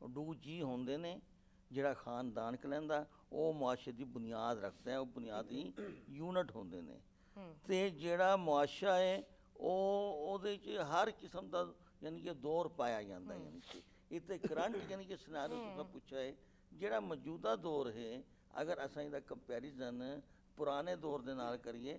Speaker 3: ਉਹ ਦੋ ਜੀ ਹੁੰਦੇ ਨੇ, ਜਿਹੜਾ ਖਾਨਦਾਨ ਕਹਿੰਦਾ ਉਹ ਮੁਆਸ਼ਰੇ ਦੀ ਬੁਨਿਆਦ ਰੱਖਦਾ ਹੈ, ਉਹ ਬੁਨਿਆਦੀ ਯੂਨਿਟ ਹੁੰਦੇ ਨੇ। ਤੇ ਜਿਹੜਾ ਮੁਆਸ਼ਰਾ ਹੈ ਉਹਦੇ 'ਚ ਹਰ ਕਿਸਮ ਦਾ ਯਾਨੀ ਕਿ ਦੌਰ ਪਾਇਆ ਜਾਂਦਾ ਹੈ। ਯਾਨੀ ਕਿ ਇੱਥੇ ਕਰੰਟ ਯਾਨੀ ਕਿ ਸਿਨਾਰੀਓ ਤੁਸੀਂ ਪੁੱਛਿਆ ਹੈ, ਜਿਹੜਾ ਮੌਜੂਦਾ ਦੌਰ ਹੈ ਅਗਰ ਅਸਾਂ ਇਹਦਾ ਕੰਪੈਰੀਜ਼ਨ ਪੁਰਾਣੇ ਦੌਰ ਦੇ ਨਾਲ ਕਰੀਏ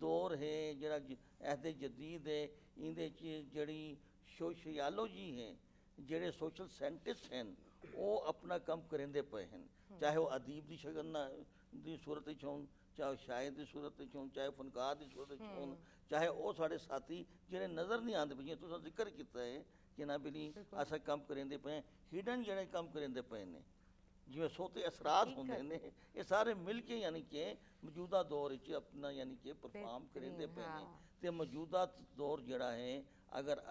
Speaker 3: ਦੌਰ ਹੈ ਜਿਹੜਾ ਅਹਿਦ ਜਦੀਦ ਹੈ, ਇਹਦੇ 'ਚ ਜਿਹੜੀ ਸੋਸ਼ੀਆਲੋਜੀ ਹੈ, ਜਿਹੜੇ ਸੋਸ਼ਲ ਸਾਇੰਟਿਸਟ ਹਨ ਉਹ ਆਪਣਾ ਕੰਮ ਕਰਿੰਦੇ ਪਏ ਹਨ, ਚਾਹੇ ਉਹ ਅਦੀਬ ਦੀ ਸ਼ਕਲ ਦੀ ਸੂਰਤ 'ਚ ਹੋਣ, ਚਾਹੇ ਸ਼ਾਇਰ ਦੀ ਸੂਰਤ 'ਚ ਹੋਣ, ਚਾਹੇ ਫਨਕਾਰ ਦੀ ਸੂਰਤ 'ਚ ਹੋਣ, ਚਾਹੇ ਉਹ ਸਾਡੇ ਸਾਥੀ ਜਿਹੜੇ ਨਜ਼ਰ ਨਹੀਂ ਆਉਂਦੇ ਪਏ, ਤੁਸੀਂ ਜ਼ਿਕਰ ਕੀਤਾ ਹੈ ਕਿ ਨਾ ਬਿਲੀ ਅਸਾਂ ਕੰਮ ਕਰਿੰਦੇ ਪਏ, ਹਿਡਨ ਜਿਹੜੇ ਕੰਮ ਕਰਿੰਦੇ ਪਏ ਨੇ ਜਿਵੇਂ ਸੋਤੇ ਅਸਰਾਤ ਹੁੰਦੇ ਨੇ, ਇਹ ਸਾਰੇ ਮਿਲ ਕੇ ਯਾਨੀ ਕਿ ਮੌਜੂਦਾ ਦੌਰ ਵਿੱਚ ਆਪਣਾ ਯਾਨੀ ਕਿ ਪਰਫਾਰਮ ਕਰਿੰਦੇ ਪਏ ਨੇ। ਤੇ ਮੌਜੂਦਾ ਦੌਰ ਜਿਹੜਾ ਹੈ ਅਗਰ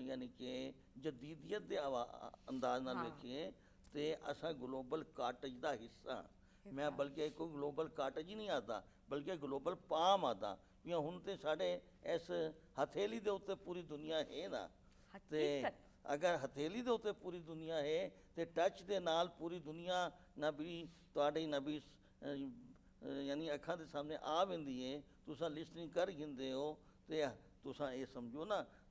Speaker 3: ਯਾਨੀ ਕਿ ਜਦੀਦੀਅਤ ਦੇ ਅੰਦਾਜ਼ ਨਾਲ ਵੇਖੀਏ ਤੇ ਅਸਾਂ ਗਲੋਬਲ ਕਾਟੇਜ ਦਾ ਹਿੱਸਾ। ਮੈਂ ਬਲਕਿ ਕੋਈ ਗਲੋਬਲ ਕਾਟੇਜ ਹੀ ਨਹੀਂ ਆਦਾ, ਬਲਕਿ ਗਲੋਬਲ ਪਾਮ ਆਦਾ ਵੀ ਹੁਣ ਤੇ ਸਾਡੇ ਇਸ ਹਥੇਲੀ ਦੇ ਉੱਤੇ ਪੂਰੀ ਦੁਨੀਆ ਹੈ ਨਾ। ਤੇ ਅਗਰ ਹਥੇਲੀ ਦੇ ਉੱਤੇ ਪੂਰੀ ਦੁਨੀਆ ਹੈ ਤੇ ਟੱਚ ਦੇ ਨਾਲ ਪੂਰੀ ਦੁਨੀਆ ਨਬੀ ਤੁਹਾਡੇ ਨਬੀ ਯਾਨੀ ਅੱਖਾਂ ਦੇ ਸਾਹਮਣੇ ਆ ਵੰਦੀ ਹੈ, ਤੁਸੀਂ ਲਿਸਨਿੰਗ ਕਰ ਗਿੰਦੇ ਹੋ ਤੇ ਤੁਸੀਂ ਇਹ ਸਮਝੋ ਨਾ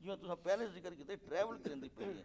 Speaker 3: ਜਿਵੇਂ ਤੁਸੀਂ ਪਹਿਲੇ ਜ਼ਿਕਰ ਕੀਤਾ ਟਰੈਵਲ ਕਰਨ ਦੀ ਪਈ ਹੈ,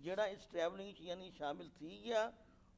Speaker 3: ਜਿਹੜਾ ਇਸ ਟਰੈਵਲਿੰਗ 'ਚ ਯਾਨੀ ਸ਼ਾਮਿਲ ਥੀ ਗਿਆ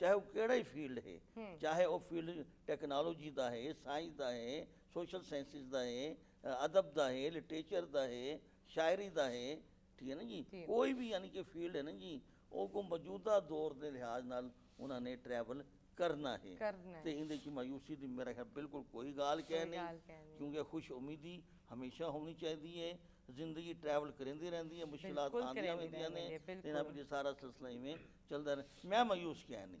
Speaker 3: ਚਾਹੇ ਉਹ ਕਿਹੜਾ ਹੀ ਫੀਲਡ ਹੈ, ਚਾਹੇ ਉਹ ਫੀਲਡ ਟੈਕਨੋਲੋਜੀ ਦਾ ਹੈ, ਸਾਇੰਸ ਦਾ ਹੈ, ਸੋਸ਼ਲ ਸਾਇੰਸਿਸ ਦਾ ਹੈ, ਅਦਬ ਦਾ ਹੈ, ਲਿਟਰੇਚਰ ਦਾ ਹੈ, ਸ਼ਾਇਰੀ ਦਾ ਹੈ। ਠੀਕ ਹੈ ਨਾ ਜੀ, ਕੋਈ ਵੀ ਯਾਨੀ ਕਿ ਫੀਲਡ ਹੈ ਨਾ ਜੀ, ਉਹ ਕੋ ਮੌਜੂਦਾ ਦੌਰ ਦੇ ਲਿਹਾਜ਼ ਨਾਲ ਉਹਨਾਂ ਨੇ ਟਰੈਵਲ ਕਰਨਾ ਹੈ। ਤੇ ਇਹਦੇ 'ਚ ਮਾਯੂਸੀ ਦੀ ਮੇਰਾ ਖਿਆਲ ਬਿਲਕੁਲ ਕੋਈ ਗੱਲ ਕਹਿ ਨਹੀਂ, ਕਿਉਂਕਿ ਖੁਸ਼ ਉਮੀਦੀ ਹਮੇਸ਼ਾ ਹੋਣੀ ਚਾਹੀਦੀ ਹੈ। ਜ਼ਿੰਦਗੀ ਟਰੈਵਲ ਕਰਿੰਦੀ ਰਹਿੰਦੀ ਹੈ, ਮੁਸ਼ਕਿਲਾਤ ਆਉਂਦੀਆਂ ਰਹਿੰਦੀਆਂ ਨੇ ਤੇ ਨਾ ਵੀ ਸਾਰਾ ਸਿਲਸਿਲਾ ਇਵੇਂ ਚੱਲਦਾ ਰਹੇ। ਮੈਂ ਮਾਯੂਸ ਕਿਹਾ ਨਹੀਂ,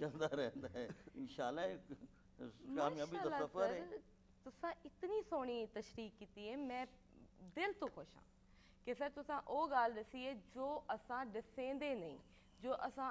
Speaker 3: ਚੱਲਦਾ ਰਹਿੰਦਾ ਹੈ। ਇਨਸ਼ਾਅੱਲਾ ਕਾਮਯਾਬੀ ਦਾ ਸਫ਼ਰ ਹੈ।
Speaker 1: ਤੁਸੀਂ ਇਤਨੀ ਸੋਹਣੀ ਤਸ਼ਰੀਹ ਕੀਤੀ ਹੈ, ਮੈਂ ਦਿਲ ਤੋਂ ਖੁਸ਼ ਹਾਂ ਕਿ ਸਰ ਤੁਸੀਂ ਉਹ ਗੱਲ ਦਸੀ ਹੈ ਜੋ ਅਸਾਂ ਦਸੇਂਦੇ ਨਹੀਂ, ਜੋ ਅਸਾਂ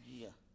Speaker 3: ਜੀ ਆ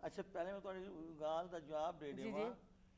Speaker 3: ਅੱਛਾ ਪਹਿਲੇ ਮੈਂ ਤੁਹਾਡੀ ਗੱਲ ਦਾ ਜਵਾਬ ਦੇ ਦੇਵਾਂ।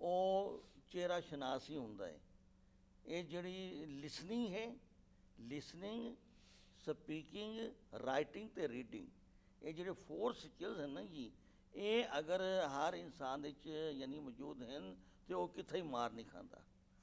Speaker 3: ਉਹ ਚਿਹਰਾ ਸ਼ਨਾਸੀ ਹੁੰਦਾ ਹੈ। ਇਹ ਜਿਹੜੀ ਲਿਸਨਿੰਗ ਹੈ, ਲਿਸਨਿੰਗ, ਸਪੀਕਿੰਗ, ਰਾਈਟਿੰਗ ਤੇ ਰੀਡਿੰਗ, ਇਹ ਜਿਹੜੇ 4 ਸਕਿੱਲਸ ਹਨ ਨਾ ਜੀ, ਇਹ ਅਗਰ ਹਰ ਇਨਸਾਨ ਦੇ ਵਿੱਚ ਯਾਨੀ ਮੌਜੂਦ ਹਨ ਤੇ ਉਹ ਕਿੱਥੇ ਹੀ ਮਾਰ ਨਹੀਂ ਖਾਂਦਾ।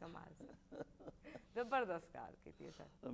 Speaker 1: ਕਮਾਲ ਸੀ, ਜ਼ਬਰਦਸਤ ਕਾਰ ਕੀਤੀ ਹੈ ਸਰ।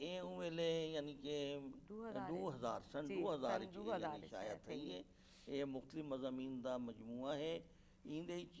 Speaker 3: ਇਹ ਉਹ ਵੇਲੇ ਯਾਨੀ ਕਿ 2000 ਸਨ
Speaker 1: ਜੀ,
Speaker 3: 2000
Speaker 1: ਸਨ
Speaker 3: ਚ
Speaker 1: 2000
Speaker 3: ਯਾਨੀ
Speaker 1: ਚ
Speaker 3: ਸ਼ਾਇਦ
Speaker 1: ਸ਼ਾਇਦ
Speaker 3: ਹੈ ਇਹ ਮੁxtਲਿਫ ਮਜ਼ਾਮੀਨ ਦਾ ਮਜਮੂਆ ਹੈ। ਇਹਦੇ ਵਿੱਚ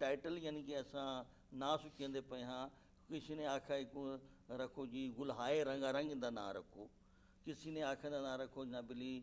Speaker 3: ਟਾਈਟਲ ਯਾਨੀ ਕਿ ਅਸਾਂ ਨਾ ਸੁਖਿੰਦੇ ਪਏ ਹਾਂ, ਕਿਸੇ ਨੇ ਆਖਿਆ ਇੱਕ ਰੱਖੋ ਜੀ ਗੁਲਹਾਏ ਰੰਗਾ ਰੰਗ ਦਾ ਨਾਂ ਰੱਖੋ, ਕਿਸੇ ਨੇ ਆਖਿਆ ਦਾ ਨਾਂ ਰੱਖੋ ਜਨਾਬਲੀ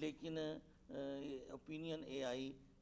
Speaker 3: ਲੇਕਿਨ ਓਪੀਨੀਅਨ ਇਹ ਆਈ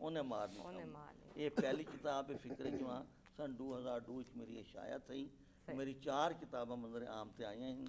Speaker 3: ਉਹਨੇ ਮਾਰ ਨਹੀਂ
Speaker 1: ਉਹਨੇ
Speaker 3: ਖਾਂਦਾ।
Speaker 1: ਮਾਰ ਨਹੀਂ।
Speaker 3: ਇਹ ਪਹਿਲੀ ਕਿਤਾਬ ਹੈ ਫਿਕਰ ਜਵਾਂ, ਸਨ 2002 ਵਿੱਚ ਮੇਰੀ ਇਸ਼ਾਇਆ ਥਈ।
Speaker 1: ਸਹੀ।
Speaker 3: ਮੇਰੀ 4 ਕਿਤਾਬਾਂ ਮੰਜ਼ਰ ਆਮ ਤੇ ਆਈਆਂ ਹਨ।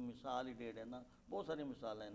Speaker 3: ਮਿਸਾਲ ਹੀ ਦੇ ਦੇਣਾ, ਬਹੁਤ ਸਾਰੀਆਂ ਮਿਸਾਲਾਂ ਹਨ।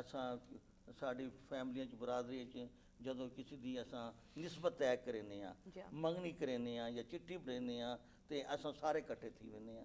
Speaker 3: ਅਸਾਂ ਸਾਡੀ ਫੈਮਲੀਆਂ 'ਚ ਬਰਾਦਰੀ 'ਚ ਜਦੋਂ ਕਿਸੇ ਦੀ ਅਸਾਂ ਨਿਸਬਤ ਤੈਅ ਕਰਨੇ ਆ,
Speaker 1: ਜੀ।
Speaker 3: ਮੰਗਣੀ ਕਰਨੇ ਆ ਜਾਂ ਚਿੱਠੀ ਭਰਨੇ ਆ ਤੇ ਅਸਾਂ ਸਾਰੇ ਇਕੱਠੇ ਥੀ ਵੰਨੇ ਆ।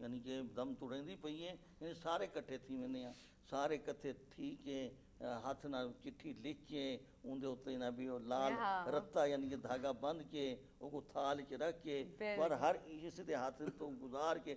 Speaker 3: ਯਾਨੀ ਕਿ ਦਮ ਤੁੜਦੀ ਪਈ ਹੈ, ਇਹ ਸਾਰੇ ਇਕੱਠੇ ਥੀ ਵੰਨੇ ਆ, ਸਾਰੇ ਇਕੱਠੇ ਥੀ ਕੇ ਹੱਥ ਨਾਲ ਚਿੱਠੀ ਲਿਖ ਕੇ ਉਹਦੇ ਉੱਤੇ ਨਾ ਵੀ ਉਹ ਲਾਲ
Speaker 1: ਹਾਂ।
Speaker 3: ਰੱਤਾ ਯਾਨੀ ਕਿ ਧਾਗਾ ਬੰਨ ਕੇ ਉਹ ਥਾਲ 'ਚ ਰੱਖ ਕੇ ਪਰ ਹਰ ਇਸ ਦੇ ਹੱਥ ਤੋਂ ਗੁਜ਼ਾਰ ਕੇ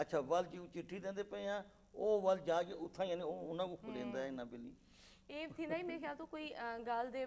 Speaker 3: ਅੱਛਾ, ਵੱਲ ਜੀ ਚਿੱਠੀ ਦਿੰਦੇ ਪਏ ਆ, ਉਹ ਵੱਲ ਜਾ ਕੇ ਉੱਥਾਂ ਯਾਨੀ ਉਹਨਾਂ ਨੂੰ ਖੁੱਲ੍ਹਦਾ ਹੈ ਨਾ ਬਿਲੀ।
Speaker 1: ਇਹ ਥੀ ਨਹੀਂ ਮੇਰੇ ਖਿਆਲ ਤੋਂ ਕੋਈ ਗੱਲ ਦੇ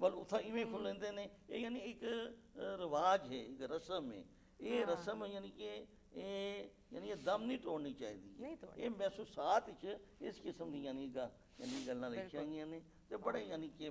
Speaker 3: ਵੱਲ ਉੱਥਾਂ ਇਵੇਂ ਖੁੱਲ੍ਹ ਲੈਂਦੇ ਨੇ। ਇਹ ਯਾਨੀ ਇੱਕ ਰਿਵਾਜ ਹੈ, ਇੱਕ ਰਸਮ ਹੈ। ਇਹ ਰਸਮ ਯਾਨੀ ਕਿ ਇਹ ਯਾਨੀ ਇਹ ਦਮ ਨਹੀਂ ਤੋੜਨੀ ਚਾਹੀਦੀ ਹੈ।
Speaker 1: ਨਹੀਂ ਤੋੜਨੀ।
Speaker 3: ਇਹ ਮਹਿਸੂਸਾਤ ਵਿੱਚ ਇਸ ਕਿਸਮ ਦੀਆਂ ਯਾਨੀ ਗੱਲਾਂ ਲਿਖੀਆਂ ਗਈਆਂ ਨੇ ਤੇ ਬੜੇ ਯਾਨੀ ਕਿ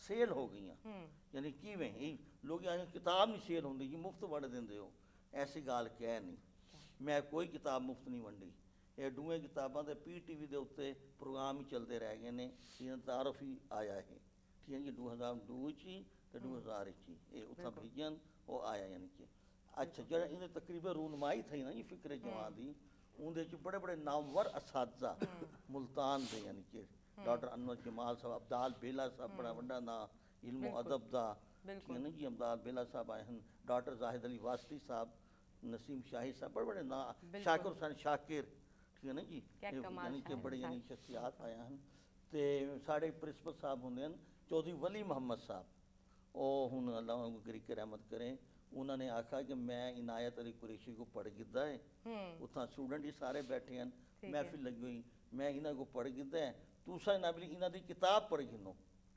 Speaker 3: ਸੇਲ ਹੋ ਗਈਆਂ। ਯਾਨੀ ਕਿਵੇਂ ਇਹ ਲੋਕ ਕਿਤਾਬ ਨਹੀਂ ਸੇਲ ਹੁੰਦੀ ਜੀ, ਮੁਫਤ ਵੰਡ ਦਿੰਦੇ ਹੋ, ਐਸੀ ਗੱਲ ਕਹਿ ਨਹੀਂ। ਮੈਂ ਕੋਈ ਕਿਤਾਬ ਮੁਫਤ ਨਹੀਂ ਵੰਡੀ। ਇਹ ਦੋਵੇਂ ਕਿਤਾਬਾਂ ਦੇ PTV ਦੇ ਉੱਤੇ ਪ੍ਰੋਗਰਾਮ ਹੀ ਚੱਲਦੇ ਰਹਿ ਗਏ ਨੇ, ਇਹਨਾਂ ਦਾ ਤਾਰਫ ਹੀ ਆਇਆ ਹੈ। ਠੀਕ ਹੈ ਜੀ, 2002 ਵਿੱਚ ਹੀ ਤੇ 2000 ਵਿੱਚ ਹੀ ਇਹ ਉੱਥਾਂ ਭੇਜਣ ਉਹ ਆਇਆ ਯਾਨੀ ਕਿ। ਅੱਛਾ, ਜਿਹੜਾ ਇਹਦੇ ਤਕਰੀਬਨ ਰੂਨਮਾਈ ਥਈ ਨਾ ਜੀ ਫਿਕਰ ਜਵਾਂ ਦੀ, ਉਹਦੇ ਚ ਬੜੇ ਬੜੇ ਨਾਮਵਰ ਅਸਾਤਜ਼ਾ ਮੁਲਤਾਨ ਦੇ ਯਾਨੀ ਕਿ ਡਾਕਟਰ ਅਨਵਰ ਜਮਾਲ ਸਾਹਿਬ, ਅਬਦਾਲ ਬੇਲਾ ਸਾਹਿਬ ਬੜਾ ਵੱਡਾ ਨਾਂ ਇਲਮੋ ਅਦਬ ਦਾ। ਠੀਕ ਹੈ ਨਾ ਜੀ, ਅਬਦਾਲ ਬੇਲਾ ਸਾਹਿਬ ਆਏ ਹਨ, ਡਾਕਟਰ ਜ਼ਾਹਿਦ ਅਲੀ ਵਾਸਤੀ ਸਾਹਿਬ, ਨਸੀਮ ਸ਼ਾਹੀ ਸਾਹਿਬ, ਬੜੇ ਬੜੇ ਨਾਂ, ਸ਼ਾਕਿਰ ਹੁਸੈਨ ਸ਼ਾਕਿਰ। ਠੀਕ ਹੈ ਨਾ ਜੀ, ਯਾਨੀ ਕਿ ਬੜੇ ਯਾਨੀ ਸ਼ਖਸੀਆਤ ਆਇਆ ਹਨ। ਤੇ ਸਾਡੇ ਪ੍ਰਿੰਸੀਪਲ ਸਾਹਿਬ ਹੁੰਦੇ ਹਨ ਚੌਧਰੀ ਵਲੀ ਮੁਹੰਮਦ ਸਾਹਿਬ, ਉਹ ਹੁਣ ਅੱਲਾਹ ਉਹਨਾਂ ਨੂੰ ਗਰੀਕ ਰਹਿਮਤ ਕਰੇ। ਉਹਨਾਂ ਨੇ ਆਖਿਆ ਕਿ ਮੈਂ ਇਨਾਇਤ ਅਲੀ ਕੁਰੈਸ਼ੀ ਕੋ ਪੜ੍ਹ ਕੀਤਾ ਹੈ, ਉੱਥਾਂ ਸਟੂਡੈਂਟ ਹੀ ਸਾਰੇ ਬੈਠੇ ਹਨ, ਮਹਿਫਿਲ ਲੱਗੀ ਹੋਈ, ਮੈਂ ਇਹਨਾਂ ਕੋ ਪੜ੍ਹ ਕੀਤਾ ਹੈ, ਤੁਸੀਂ ਨਾ ਵੀ ਇਹਨਾਂ ਦੀ ਕਿਤਾਬ ਪੜ੍ਹ ਗਿਨੋ।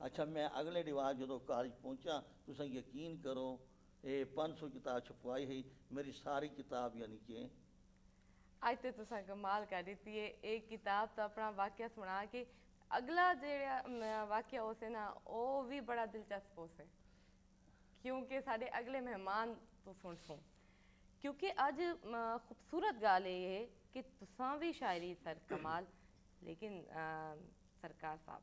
Speaker 3: ਅੱਛਾ, ਮੈਂ ਅਗਲੇ ਰਿਵਾਜ ਜਦੋਂ ਕਾਲਜ ਪਹੁੰਚਾ, ਤੁਸੀਂ ਯਕੀਨ ਕਰੋ ਇਹ 500 ਕਿਤਾਬ ਛਪਵਾਈ ਹੈ ਮੇਰੀ ਸਾਰੀ ਕਿਤਾਬ ਯਾਨੀ ਕਿ।
Speaker 1: ਅੱਜ ਤੇ ਤੁਸੀਂ ਕਮਾਲ ਕਰ ਦਿੱਤੀ ਹੈ। ਇਹ ਕਿਤਾਬ ਤਾਂ ਆਪਣਾ ਵਾਕਿਆ ਸੁਣਾ ਕੇ ਅਗਲਾ ਜਿਹੜਾ ਵਾਕਿਆ ਉਸੇ ਨਾ ਉਹ ਵੀ ਬੜਾ ਦਿਲਚਸਪ ਉਸੇ, ਕਿਉਂਕਿ ਸਾਡੇ ਅਗਲੇ ਮਹਿਮਾਨ ਤੋਂ ਸੁਣ ਸੋ। ਕਿਉਂਕਿ ਅੱਜ ਖੂਬਸੂਰਤ ਗੱਲ ਇਹ ਹੈ ਕਿ ਤੁਸਾਂ ਵੀ ਸ਼ਾਇਰੀ ਸਰ ਕਮਾਲ, ਲੇਕਿਨ ਸਰਕਾਰ ਸਾਹਿਬ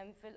Speaker 1: MPhil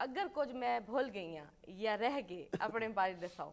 Speaker 1: ਅਗਰ ਕੁਝ ਮੈਂ ਭੁੱਲ ਗਈ ਹਾਂ ਜਾਂ ਰਹਿ ਗਏ ਆਪਣੇ ਬਾਰੇ ਦੱਸੋ।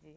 Speaker 1: ਜੀ।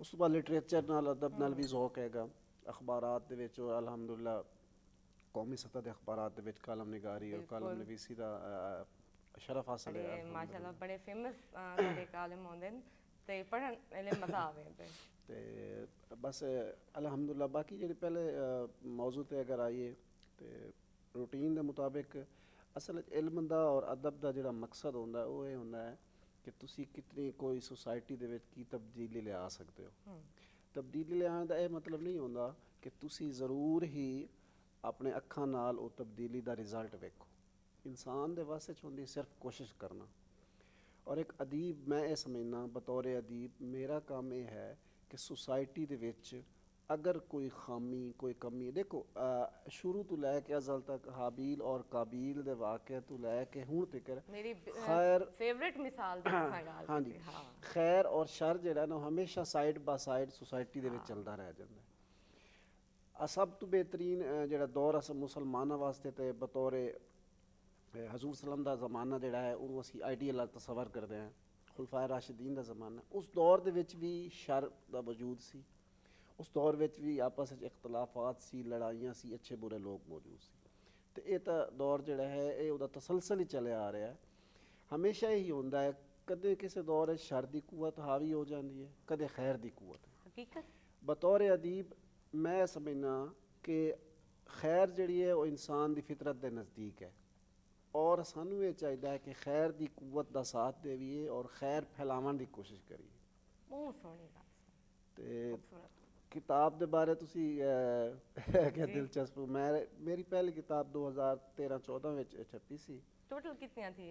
Speaker 4: ਉਸ ਤੋਂ ਬਾਅਦ ਲਿਟਰੇਚਰ ਨਾਲ ਅਦਬ ਨਾਲ ਵੀ ਜ਼ੌਕ ਹੈਗਾ। ਅਖਬਾਰਾਤ ਦੇ ਵਿੱਚ ਅਲਹਮਦੁਲਿਲਾ ਕੌਮੀ ਸਤਹ ਦੇ ਅਖਬਾਰਾਤ ਦੇ ਵਿੱਚ ਕਾਲਮ ਨਿਗਾਰੀ ਔਰ ਕਾਲਮ ਨਵੀਸੀ ਦਾ ਸ਼ਰਫ ਹਾਸਲ ਹੈ।
Speaker 1: ਬੜੇ ਮਾਸ਼ਾਅੱਲਾ ਬੜੇ ਫੇਮਸ ਤੁਹਾਡੇ ਕਾਲਮ ਹੁੰਦੇ ਨੇ ਤੇ ਪੜ੍ਹਨ ਵੇਲੇ ਮਜ਼ਾ ਆਵੇ ਤੇ
Speaker 4: ਤੇ ਬਸ ਅਲਹਮਦੁਲਿਲਾ ਬਾਕੀ ਜਿਹੜੇ ਪਹਿਲੇ ਮੌਜੂ ਤੇ ਅਗਰ ਆਈਏ ਤੇ ਰੂਟੀਨ ਦੇ ਮੁਤਾਬਿਕ ਅਸਲ ਇਲਮ ਦਾ ਔਰ ਅਦਬ ਦਾ ਜਿਹੜਾ ਮਕਸਦ ਹੁੰਦਾ ਉਹ ਇਹ ਹੁੰਦਾ ਹੈ ਕਿ ਤੁਸੀਂ ਕਿਤਨੀ ਕੋਈ ਸੁਸਾਇਟੀ ਦੇ ਵਿੱਚ ਕੀ ਤਬਦੀਲੀ ਲਿਆ ਸਕਦੇ ਹੋ। ਤਬਦੀਲੀ ਲਿਆਉਣ ਦਾ ਇਹ ਮਤਲਬ ਨਹੀਂ ਹੁੰਦਾ ਕਿ ਤੁਸੀਂ ਜ਼ਰੂਰ ਹੀ ਆਪਣੇ ਅੱਖਾਂ ਨਾਲ ਉਹ ਤਬਦੀਲੀ ਦਾ ਰਿਜ਼ਲਟ ਵੇਖੋ। ਇਨਸਾਨ ਦੇ ਵਾਸਤੇ ਚ ਹੁੰਦੀ ਸਿਰਫ ਕੋਸ਼ਿਸ਼ ਕਰਨਾ। ਔਰ ਇੱਕ ਅਦੀਬ ਮੈਂ ਇਹ ਸਮਝਣਾ ਬਤੌਰ ਅਦੀਬ ਮੇਰਾ ਕੰਮ ਇਹ ਹੈ ਕਿ ਸੁਸਾਇਟੀ ਦੇ ਵਿੱਚ ਅਗਰ ਕੋਈ ਖਾਮੀ ਕੋਈ ਕਮੀ ਦੇਖੋ ਸ਼ੁਰੂ ਤੋਂ ਲੈ ਕੇ ਅਜ਼ਲ ਤੱਕ ਹਾਬੀਲ ਔਰ ਕਾਬੀਲ ਦੇ ਵਾਕਿਆ ਤੋਂ ਲੈ ਕੇ ਹੁਣ ਤੱਕ
Speaker 1: ਮੇਰੀ
Speaker 4: ਖੈਰ
Speaker 1: ਫੇਵਰਿਟ ਮਿਸਾਲ ਦੀ ਤੁਸੀਂ ਗੱਲ
Speaker 4: ਹਾਂਜੀ
Speaker 1: ਕੀਤੀ। ਹਾਂ
Speaker 4: ਖੈਰ ਔਰ ਸ਼ਰ ਜਿਹੜਾ ਨਾ ਹਮੇਸ਼ਾ ਸਾਈਡ ਬਾਈ ਸਾਈਡ ਸੁਸਾਇਟੀ ਦੇ ਵਿੱਚ ਚੱਲਦਾ ਰਹਿ ਜਾਂਦਾ ਹੈ। ਸਭ ਤੋਂ ਬਿਹਤਰੀਨ ਜਿਹੜਾ ਦੌਰ ਅਸ ਮੁਸਲਮਾਨਾਂ ਵਾਸਤੇ ਤੇ ਬਤੌਰ ਹਜ਼ੂਰ ਸਲਮ ਦਾ ਜ਼ਮਾਨਾ ਜਿਹੜਾ ਹੈ ਉਹਨੂੰ ਅਸੀਂ ਆਈਡੀਅਲ ਤਸਵਰ ਕਰਦੇ ਹਾਂ ਖੁਲਫਾਏ ਰਾਸ਼ਿਦੀਨ ਦਾ ਜ਼ਮਾਨਾ। ਉਸ ਦੌਰ ਦੇ ਵਿੱਚ ਵੀ ਸ਼ਰ ਦਾ ਵਜੂਦ ਸੀ। ਉਸ ਦੌਰ ਵਿੱਚ ਵੀ ਆਪਸ ਵਿੱਚ ਇਖਤਲਾਫਾਤ ਸੀ ਲੜਾਈਆਂ ਸੀ ਅੱਛੇ ਬੁਰੇ ਲੋਕ ਮੌਜੂਦ ਸੀ। ਤੇ ਇਹ ਤਾਂ ਦੌਰ ਜਿਹੜਾ ਹੈ ਇਹ ਉਹਦਾ ਤਸਲਸਲ ਹੀ ਚੱਲਿਆ ਆ ਰਿਹਾ ਹੈ। ਹਮੇਸ਼ਾ ਇਹੀ ਹੁੰਦਾ ਹੈ ਕਦੇ ਕਿਸੇ ਦੌਰ ਵਿੱਚ ਸ਼ਰ ਦੀ ਕੂਵਤ ਹਾਵੀ ਹੋ ਜਾਂਦੀ ਹੈ ਕਦੇ ਖੈਰ ਦੀ ਕੂਵਤ।
Speaker 1: ਹਕੀਕਤ
Speaker 4: ਬਤੌਰ ਅਦੀਬ ਮੈਂ ਸਮਝਣਾ ਕਿ ਖੈਰ ਜਿਹੜੀ ਹੈ ਉਹ ਇਨਸਾਨ ਦੀ ਫਿਤਰਤ ਦੇ ਨਜ਼ਦੀਕ ਹੈ ਔਰ ਸਾਨੂੰ ਇਹ ਚਾਹੀਦਾ ਹੈ ਕਿ ਖੈਰ ਦੀ ਕੂਵਤ ਦਾ ਸਾਥ ਦੇਈਏ ਔਰ ਖੈਰ ਫੈਲਾਉਣ ਦੀ ਕੋਸ਼ਿਸ਼ ਕਰੀਏ।
Speaker 1: ਬਹੁਤ ਸੋਹਣੀ ਗੱਲ
Speaker 4: ਤੇ
Speaker 1: ਖੂਬਸੂਰਤ।
Speaker 4: ਕਿਤਾਬ ਦੇ ਬਾਰੇ ਤੁਸੀਂ ਕਿ ਦਿਲਚਸਪ ਮੇਰੀ ਪਹਿਲੀ ਕਿਤਾਬ 2013-14 ਵਿੱਚ ਛਪੀ ਸੀ।
Speaker 1: ਟੋਟਲ ਕਿਤਨੀਆਂ ਥੀ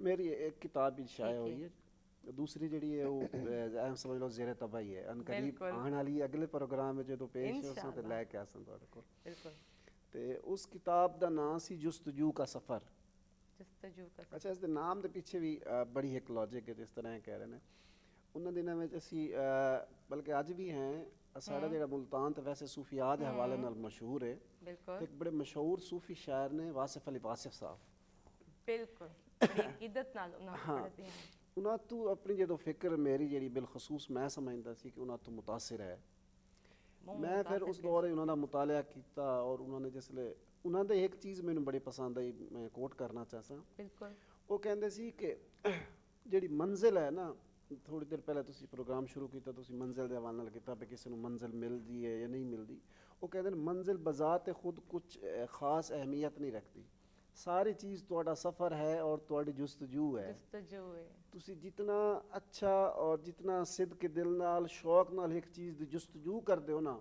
Speaker 4: ਮੇਰੀ ਇੱਕ ਕਿਤਾਬ ਵੀ ਸ਼ਾਇਆ ਹੋਈ ਹੈ। ਦੂਸਰੀ ਜਿਹੜੀ ਹੈ ਉਹ ਐਂ ਸਮਝ ਲਓ ਜ਼ੇਰੇ ਤਬਾਹੀ ਹੈ ਅਨਕਰੀਬ ਆਉਣ ਵਾਲੀ ਅਗਲੇ ਪ੍ਰੋਗਰਾਮ ਵਿੱਚ ਜਦੋਂ ਪੇਸ਼ ਹੋਸਾਂ ਤੇ ਲੈ ਕੇ ਆਸਾਂ ਤੁਹਾਡੇ ਕੋਲ।
Speaker 1: ਬਿਲਕੁਲ।
Speaker 4: ਤੇ ਉਸ ਕਿਤਾਬ ਦਾ ਨਾਮ ਸੀ ਜੁਸਤਜੂ ਕਾ ਸਫ਼ਰ।
Speaker 1: ਜੁਸਤਜੂ ਕਾ
Speaker 4: ਅੱਛਾ ਇਸ ਦੇ ਨਾਮ ਦੇ ਪਿੱਛੇ ਵੀ ਬੜੀ ਇੱਕ ਲੌਜਿਕ ਹੈ ਜਿਸ ਤਰ੍ਹਾਂ ਇਹ ਕਹਿ ਰਹੇ ਨੇ। ਉਹਨਾਂ ਦਿਨਾਂ ਵਿੱਚ ਅਸੀਂ ਬਲਕਿ ਅੱਜ ਵੀ ਹੈ ਸਾਡਾ ਜਿਹੜਾ ਮੁਲਤਾਨ ਤਾਂ ਵੈਸੇ ਸੂਫੀਆ ਦੇ ਹਵਾਲੇ ਨਾਲ ਮਸ਼ਹੂਰ ਹੈ।
Speaker 1: ਬਿਲਕੁਲ
Speaker 4: ਇੱਕ ਬੜੇ ਮਸ਼ਹੂਰ ਸੂਫੀ ਸ਼ਾਇਰ ਨੇ ਵਾਸਿਫ ਅਲੀ ਵਾਸਿਫ ਸਾਹਿਬ।
Speaker 1: ਬਿਲਕੁਲ ਬੜੀ ਇੱਜ਼ਤ ਨਾਲ ਉਹਨਾਂ ਨੂੰ ਪੜ੍ਹਦੇ ਹਾਂ।
Speaker 4: ਉਹਨਾਂ ਤੋਂ ਆਪਣੀ ਜਦੋਂ ਫਿਕਰ ਮੇਰੀ ਜਿਹੜੀ ਬਿਲਖਸੂਸ ਮੈਂ ਸਮਝਦਾ ਸੀ ਕਿ ਉਹਨਾਂ ਤੋਂ ਮੁਤਾਸਿਰ ਹੈ। ਮੈਂ ਫਿਰ ਉਸ ਦੌਰ ਉਹਨਾਂ ਦਾ ਮੁਤਾਲਿਆ ਕੀਤਾ ਔਰ ਉਹਨਾਂ ਨੇ ਜਿਸਲੇ ਉਹਨਾਂ ਦੇ ਇੱਕ ਚੀਜ਼ ਮੈਨੂੰ ਬੜੀ ਪਸੰਦ ਆਈ ਮੈਂ ਕੋਟ ਕਰਨਾ ਚਾਹਸਾਂ।
Speaker 1: ਬਿਲਕੁਲ
Speaker 4: ਉਹ ਕਹਿੰਦੇ ਸੀ ਕਿ ਜਿਹੜੀ ਮੰਜ਼ਿਲ ਹੈ ਨਾ ਥੋੜੀ ਦੇਰ ਪਹਿਲਾਂ ਤੁਸੀਂ ਪ੍ਰੋਗਰਾਮ ਸ਼ੁਰੂ ਕੀਤਾ ਤੁਸੀਂ ਮੰਜ਼ਿਲ ਦੇ ਹਵਾਲੇ ਨਾਲ ਕੀਤਾ ਵੀ ਕਿਸੇ ਨੂੰ ਮੰਜ਼ਿਲ ਮਿਲਦੀ ਹੈ ਜਾਂ ਨਹੀਂ ਮਿਲਦੀ। ਉਹ ਕਹਿੰਦੇ ਨੇ ਮੰਜ਼ਿਲ ਬਜ਼ਾਤ ਖੁਦ ਕੁਛ ਖਾਸ ਅਹਿਮੀਅਤ ਨਹੀਂ ਰੱਖਦੀ। ਸਾਰੀ ਚੀਜ਼ ਤੁਹਾਡਾ ਸਫ਼ਰ ਹੈ ਔਰ ਤੁਹਾਡੀ ਜੁਸਤਜੂ ਹੈ।
Speaker 1: ਜੁਸਤਜੂ ਹੈ।
Speaker 4: ਤੁਸੀਂ ਜਿਤਨਾ ਅੱਛਾ ਔਰ ਜਿਤਨਾ ਸਿਦਕ ਦਿਲ ਨਾਲ ਸ਼ੌਕ ਨਾਲ ਇੱਕ ਚੀਜ਼ ਦੀ ਜੁਸਤਜੂ ਕਰਦੇ ਹੋ ਨਾ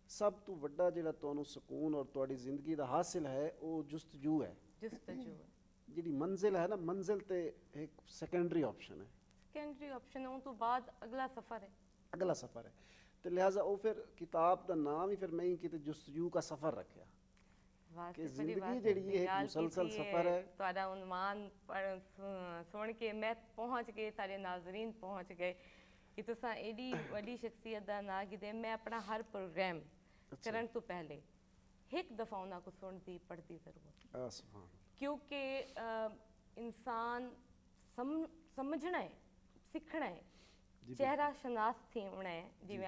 Speaker 4: ਸਭ ਤੋਂ ਵੱਡਾ ਜਿਹੜਾ ਤੁਹਾਨੂੰ ਸਕੂਨ ਔਰ ਤੁਹਾਡੀ ਜ਼ਿੰਦਗੀ ਦਾ ਹਾਸਿਲ ਹੈ ਉਹ ਜੁਸਤਜੂ ਹੈ।
Speaker 1: ਜੁਸਤਜੂ ਹੈ।
Speaker 4: ਜਿਹੜੀ ਮੰਜ਼ਿਲ ਹੈ ਨਾ ਮੰਜ਼ਿਲ ਤੇ ਇੱਕ ਸੈਕੰਡਰੀ ਆਪਸ਼ਨ ਹੈ।
Speaker 1: ਸੈਕੰਡਰੀ ਆਪਸ਼ਨ ਹੋਣ ਤੋਂ ਬਾਅਦ ਅਗਲਾ ਸਫ਼ਰ ਹੈ।
Speaker 4: ਅਗਲਾ ਸਫ਼ਰ ਹੈ ਤੇ ਲਿਹਾਜ਼ਾ ਉਹ ਫਿਰ ਕਿਤਾਬ ਦਾ ਨਾਮ ਹੀ ਫਿਰ ਮੈਂ ਹੀ ਕਿਤੇ ਜੁਸਤਜੂ ਕਾ ਸਫ਼ਰ ਰੱਖਿਆ ਕਿ ਜ਼ਿੰਦਗੀ ਜਿਹੜੀ ਇਹ ਮੁਸਲਸਲ ਸਫ਼ਰ ਹੈ।
Speaker 1: ਤੁਹਾਡਾ ਉਨਵਾਨ ਸੁਣ ਕੇ ਮੈਂ ਪਹੁੰਚ ਗਏ ਤੁਹਾਡੇ ਨਾਜ਼ਰੀਨ ਪਹੁੰਚ ਗਏ ਕਿ ਤੁਸੀਂ ਐਡੀ ਵੱਡੀ ਸ਼ਖਸੀਅਤ ਦਾ ਨਾਂ ਕਿਤੇ ਮੈਂ ਆਪਣਾ ਹਰ ਪ੍ਰੋਗਰਾਮ ਕਰਨ ਤੋਂ ਪਹਿਲੇ ਇੱਕ ਦਫਾ ਉਹਨਾਂ ਕੋ ਸੁਣਦੀ ਪੜ੍ਹਦੀ ਜ਼ਰੂਰ
Speaker 4: ਸੁਭਾਨ
Speaker 1: ਕਿਉਂਕਿ ਇਨਸਾਨ ਸਮਝਣਾ ਹੈ ਸਿੱਖਣਾ ਹੈ ਚਿਹਰਾ ਸ਼ਨਾਖਤ ਹੋਣਾ ਹੈ। ਜਿਵੇਂ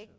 Speaker 1: ਇੱਕ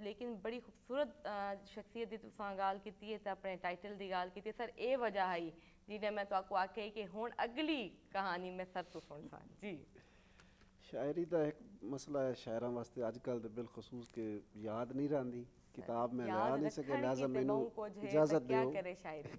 Speaker 1: ਲੇਕਿਨ ਬੜੀ ਖੂਬਸੂਰਤ ਸ਼ਖਸੀਅਤ ਦੀ ਤੁਸੀਂ ਗੱਲ ਕੀਤੀ ਹੈ ਤਾਂ ਆਪਣੇ ਟਾਈਟਲ ਦੀ ਗੱਲ ਕੀਤੀ ਸਰ ਇਹ ਵਜ੍ਹਾ ਹੈ ਜਿਵੇਂ ਮੈਂ ਤੁਹਾਨੂੰ ਆਖਿਆ ਕਿ ਹੁਣ ਅਗਲੀ ਕਹਾਣੀ ਮੈਂ ਸਰ ਤੋਂ ਸੁਣਸਾਂ ਜੀ।
Speaker 4: ਸ਼ਾਇਰੀ ਦਾ ਇੱਕ ਮਸਲਾ ਹੈ ਸ਼ਾਇਰਾਂ ਵਾਸਤੇ ਅੱਜ ਕੱਲ੍ਹ ਦੇ ਬਿਲਖਸੂਸ ਕਿ ਯਾਦ ਨਹੀਂ ਰਹਿੰਦੀ ਕਿਤਾਬ ਮੈਂ ਲਿਆ ਨਹੀਂ ਸਕਿਆ, ਲਿਹਾਜ਼ਾ ਮੈਨੂੰ ਇਜਾਜ਼ਤ ਦਿਓ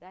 Speaker 1: ਦਾ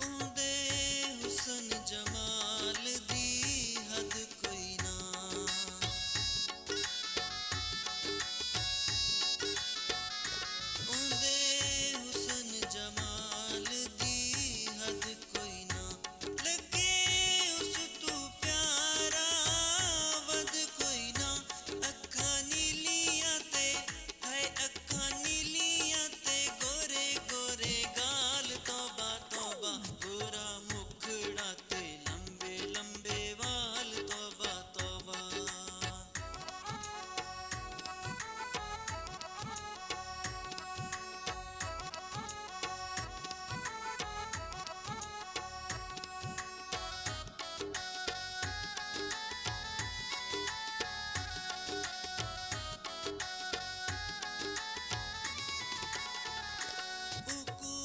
Speaker 7: ਉਹਦੇ ਹੁਸਨ ਜਮਾਲ ਦੀ ਹੱਦ ਕੋਈ ਨਾ ਉਹਦੇ ਹੁਸਨ ਜਮਾਲ ਦੀ ਹੱਦ ਕੋਈ ਨਾ ਲੱਗੇ ਉਸ ਤੋਂ ਪਿਆਰਾ ਵਧ ਕੋਈ ਨਾ ਅੱਖਾਂ ਨੀਲੀਆਂ ਤੇ ਹੈ ਅੱਖਾਂ ਨੀਲੀਆਂ ਤੇ ਗੋਰੇ ਗੋਰੇ ਗਾਲ ਤੌਬਾ ਤੌਬਾ ਗੋਰਾ ਮੁਖੜਾ ਤੇ ਲੰਬੇ ਲੰਬੇ ਵਾਲ ਤੌਬਾ ਤੌਬਾ ਉਕੂ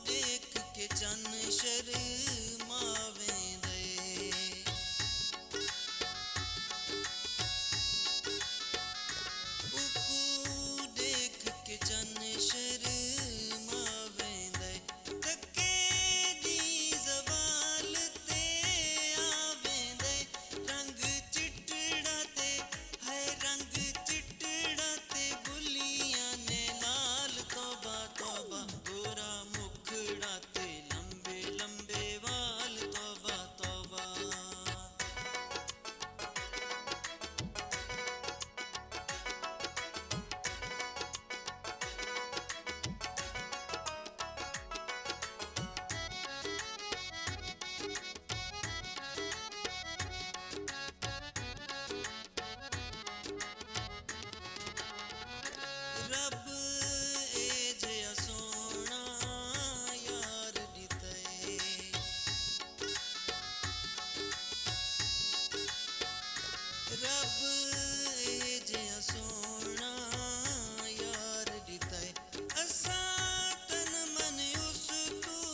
Speaker 7: ਦੇਖ ਕੇ ਚੰਨ ਸ਼ਰਮਾਵੇਂਦੇ ਉਕੂ ਦੇਖ ਕੇ ਚੰਨ ਸ਼ਰਮਾਵੇਂਦੇ ਤੱਕੇ ਦੀ ਜ਼ਵਾਲ ਤੇ ਆਵੇਂਦੇ ਰੰਗ ਚਿੱਟੜਾ ਤੇ ਹੈ ਰੰਗ ਚਿੱਟੜਾ ਤੇ ਬੁੱਲੀਆਂ ਨੇ ਲਾਲ ਤੌਬਾ ਤੌਬਾ ਗੋਰਾ ਮੁਖੜਾ ਤੇ ਲੰਬੇ ਲੰਬੇ ਵਾਲ ਤੌਬਾ ਤੌਬਾ ਰੱਬ ਏ ਜਿਹਾ ਸੋਹਣਾ ਯਾਰ ਦਿੱਤੇ ਰੱਬ ਏ ਜਿਹਾ ਸੋਹਣਾ ਯਾਰ ਦਿੱਤੇ ਅਸਾਂ ਤਨ ਮਨ ਉਸ ਤੋਂ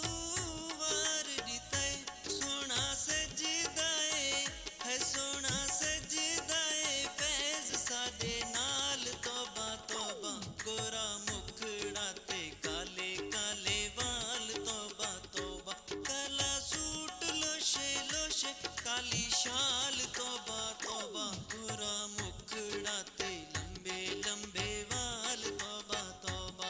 Speaker 7: ਵਾਰ ਦਿੱਤੇ ਸੋਹਣਾ ਸਜਦਾ ਏ ਹੈ ਸੋਹਣਾ ਸਜਦਾ ਏ ਫੈਜ਼ ਸਾਡੇ ਨਾਲ ਤੌਬਾ ਤੌਬਾ ਗੋਰਾ ਮੁਖੜਾ ਤੇ ਕਾਲੇ ਕਾਲੇ ਵਾਲ ਤੌਬਾ ਤੌਬਾ ਕਾਲਾ ਸੂਟ ਲੋਸ਼ੇ ਲੋਸ਼ੇ ਕਾਲੀ ਸ਼ਾਲ ਤੌਬਾ ਤੌਬਾ ਗੋਰਾ ਮੁਖੜਾ ਤੇ ਲੰਬੇ ਲੰਬੇ ਵਾਲ ਤੌਬਾ ਤੌਬਾ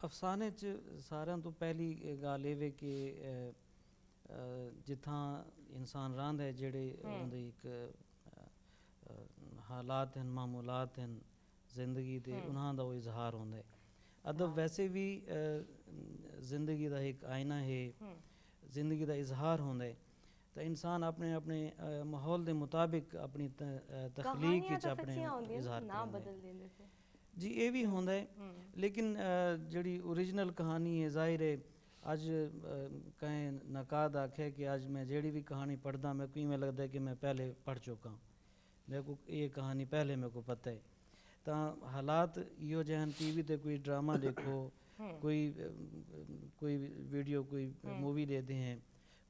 Speaker 6: ਅਫਸਾਨੇ 'ਚ ਸਾਰਿਆਂ ਤੋਂ ਪਹਿਲੀ ਗੱਲ ਇਹ ਵੇ ਕਿ ਜਿੱਥਾਂ ਇਨਸਾਨ ਰਹਿੰਦਾ ਹੈ, ਜਿਹੜੇ ਉਹਦੇ ਇੱਕ ਹਾਲਾਤ ਹਨ, ਮਾਮੂਲਾਤ ਹਨ ਜ਼ਿੰਦਗੀ ਦੇ, ਉਹਨਾਂ ਦਾ ਉਹ ਇਜ਼ਹਾਰ ਹੁੰਦਾ ਹੈ। ਅਦਬ ਵੈਸੇ ਵੀ ਜ਼ਿੰਦਗੀ ਦਾ ਇੱਕ ਆਇਨਾ ਹੈ, ਜ਼ਿੰਦਗੀ ਦਾ ਇਜ਼ਹਾਰ ਹੁੰਦਾ ਹੈ। ਤਾਂ ਇਨਸਾਨ ਆਪਣੇ ਆਪਣੇ ਮਾਹੌਲ ਦੇ ਮੁਤਾਬਿਕ ਆਪਣੀ ਤਖਲੀਕ ਵਿੱਚ ਆਪਣੇ ਇਜ਼ਹਾਰ ਕਰਦਾ ਹੈ। ਜੀ ਇਹ ਵੀ ਹੁੰਦਾ ਹੈ, ਲੇਕਿਨ ਜਿਹੜੀ ਓਰੀਜਨਲ ਕਹਾਣੀ ਹੈ, ਜ਼ਾਹਿਰ ਹੈ ਅੱਜ ਕہیں ਨਕਾਦ ਆਖੇ کہ آج میں جیڑی بھی کہانی پڑھدا میں کو ایویں لگتا ہے کہ میں پہلے پڑھ چکا ہوں، میرے کو یہ کہانی پہلے میرے کو پتہ ہے۔ تو حالات یہ جہاں ٹی وی تے کوئی ڈرامہ دیکھو، کوئی ویڈیو کوئی مووی دیتے ہیں،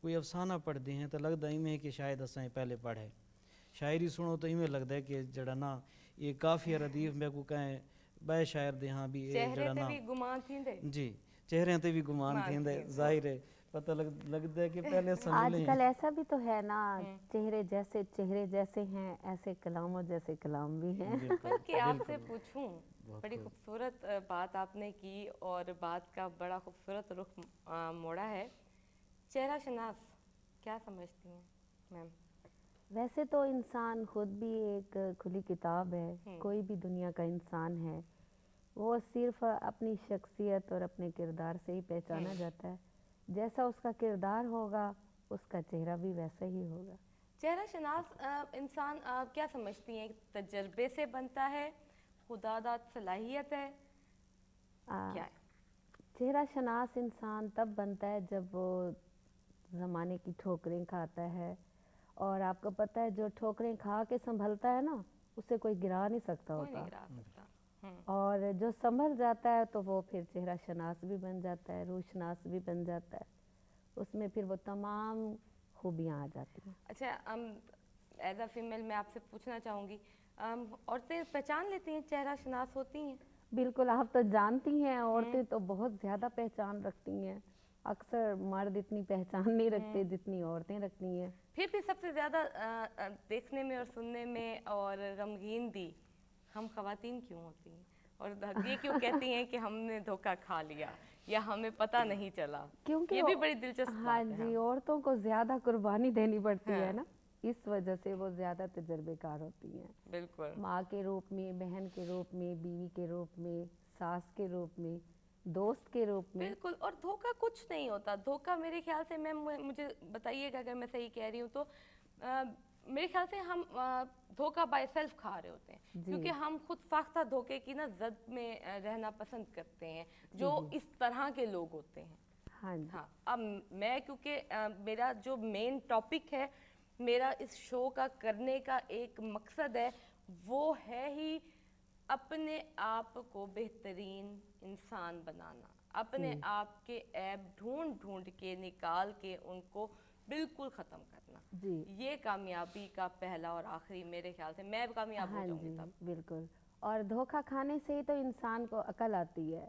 Speaker 6: کوئی افسانہ پڑھتے ہیں، تو لگتا ایویں ہے کہ شاید اساں پہلے پڑھے۔ شاعری سنو تو ایویں لگتا ہے کہ جڑا نا یہ کافی ردیف میرے کو کہیں بے شاعر دے ہاں بھی جڑا نا جی چہرے تے بھی گمان تھیندے، ظاہر ہے پتہ لگتا ہے کہ پہلے
Speaker 5: آج کل ایسا بھی تو ہے نا، چہرے جیسے ہیں ایسے کلاموں جیسے کلام بھی ہیں۔
Speaker 1: بلکہ آپ سے پوچھوں، بڑی خوبصورت بات آپ نے کی اور بات کا بڑا خوبصورت رخ موڑا ہے۔ چہرہ شناس کیا سمجھتی ہیں میم؟
Speaker 5: ویسے تو انسان خود بھی ایک کھلی کتاب ہے، کوئی بھی دنیا کا انسان ہے، وہ صرف اپنی شخصیت اور اپنے کردار سے ہی پہچانا جاتا ہے۔ جیسا اس کا کردار ہوگا اس کا چہرہ بھی ویسا ہی ہوگا۔
Speaker 1: چہرہ شناس انسان کیا سمجھتی ہیں؟ تجربے سے بنتا ہے، خدا داد صلاحیت ہے، کیا ہے؟
Speaker 5: چہرہ شناس انسان تب بنتا ہے جب وہ زمانے کی ٹھوکریں کھاتا ہے، اور آپ کو پتہ ہے جو ٹھوکریں کھا کے سنبھلتا ہے نا اسے کوئی گرا نہیں سکتا ہوتا، اور جو سنبھل جاتا ہے تو وہ پھر چہرہ شناس بھی بن جاتا ہے، روح شناس بھی بن جاتا ہے، اس میں پھر وہ تمام خوبیاں آ جاتی ہیں۔
Speaker 1: اچھا، ایز اے فیمیل میں آپ سے پوچھنا چاہوں گی، عورتیں پہچان لیتی ہیں چہرہ شناس ہوتی ہیں؟
Speaker 5: بالکل، آپ تو جانتی ہیں عورتیں تو بہت زیادہ پہچان رکھتی ہیں، اکثر مرد اتنی پہچان نہیں رکھتے جتنی عورتیں رکھتی ہیں۔
Speaker 1: پھر بھی سب سے زیادہ دیکھنے میں اور سننے میں اور غمگین بھی ہم خواتین کیوں ہوتی ہیں، اور یہ کیوں کہتی ہیں کہ ہم نے دھوکہ کھا لیا یا ہمیں پتہ نہیں چلا؟
Speaker 5: کیونکہ
Speaker 1: یہ بھی بڑی دلچسپ
Speaker 5: ہاں
Speaker 1: بات ہے۔
Speaker 5: جی، عورتوں کو زیادہ قربانی دینی پڑتی ہے نا، اس وجہ سے وہ زیادہ تجربے کار ہوتی ہیں،
Speaker 1: بالکل،
Speaker 5: ماں کے روپ میں، بہن کے روپ میں، بیوی کے روپ میں، ساس کے روپ میں، دوست کے روپ میں۔
Speaker 1: بالکل، اور دھوکہ کچھ نہیں ہوتا۔ دھوکہ میرے خیال سے، میں مجھے بتائیے گا اگر میں صحیح کہہ رہی ہوں تو، میرے خیال سے ہم دھوکہ بائی سیلف کھا رہے ہوتے ہیں، کیونکہ ہم خود ساختہ دھوکے کی نا زد میں رہنا پسند کرتے ہیں، جو اس طرح کے لوگ ہوتے ہیں۔
Speaker 5: ہاں جی،
Speaker 1: ہاں، اب میں کیونکہ میرا جو مین ٹاپک ہے، میرا اس شو کا کرنے کا ایک مقصد ہے، وہ ہے ہی اپنے آپ کو بہترین انسان بنانا، اپنے آپ کے عیب ڈھونڈ کے نکال کے ان کو بالکل ختم کرنا۔
Speaker 5: جی
Speaker 1: یہ کامیابی کا پہلا اور آخری، میرے خیال سے میں کامیاب ہو
Speaker 5: ہاں
Speaker 1: جاؤں گی
Speaker 5: جی
Speaker 1: تب۔
Speaker 5: بالکل، اور دھوکہ کھانے سے ہی تو انسان کو عقل آتی ہے۔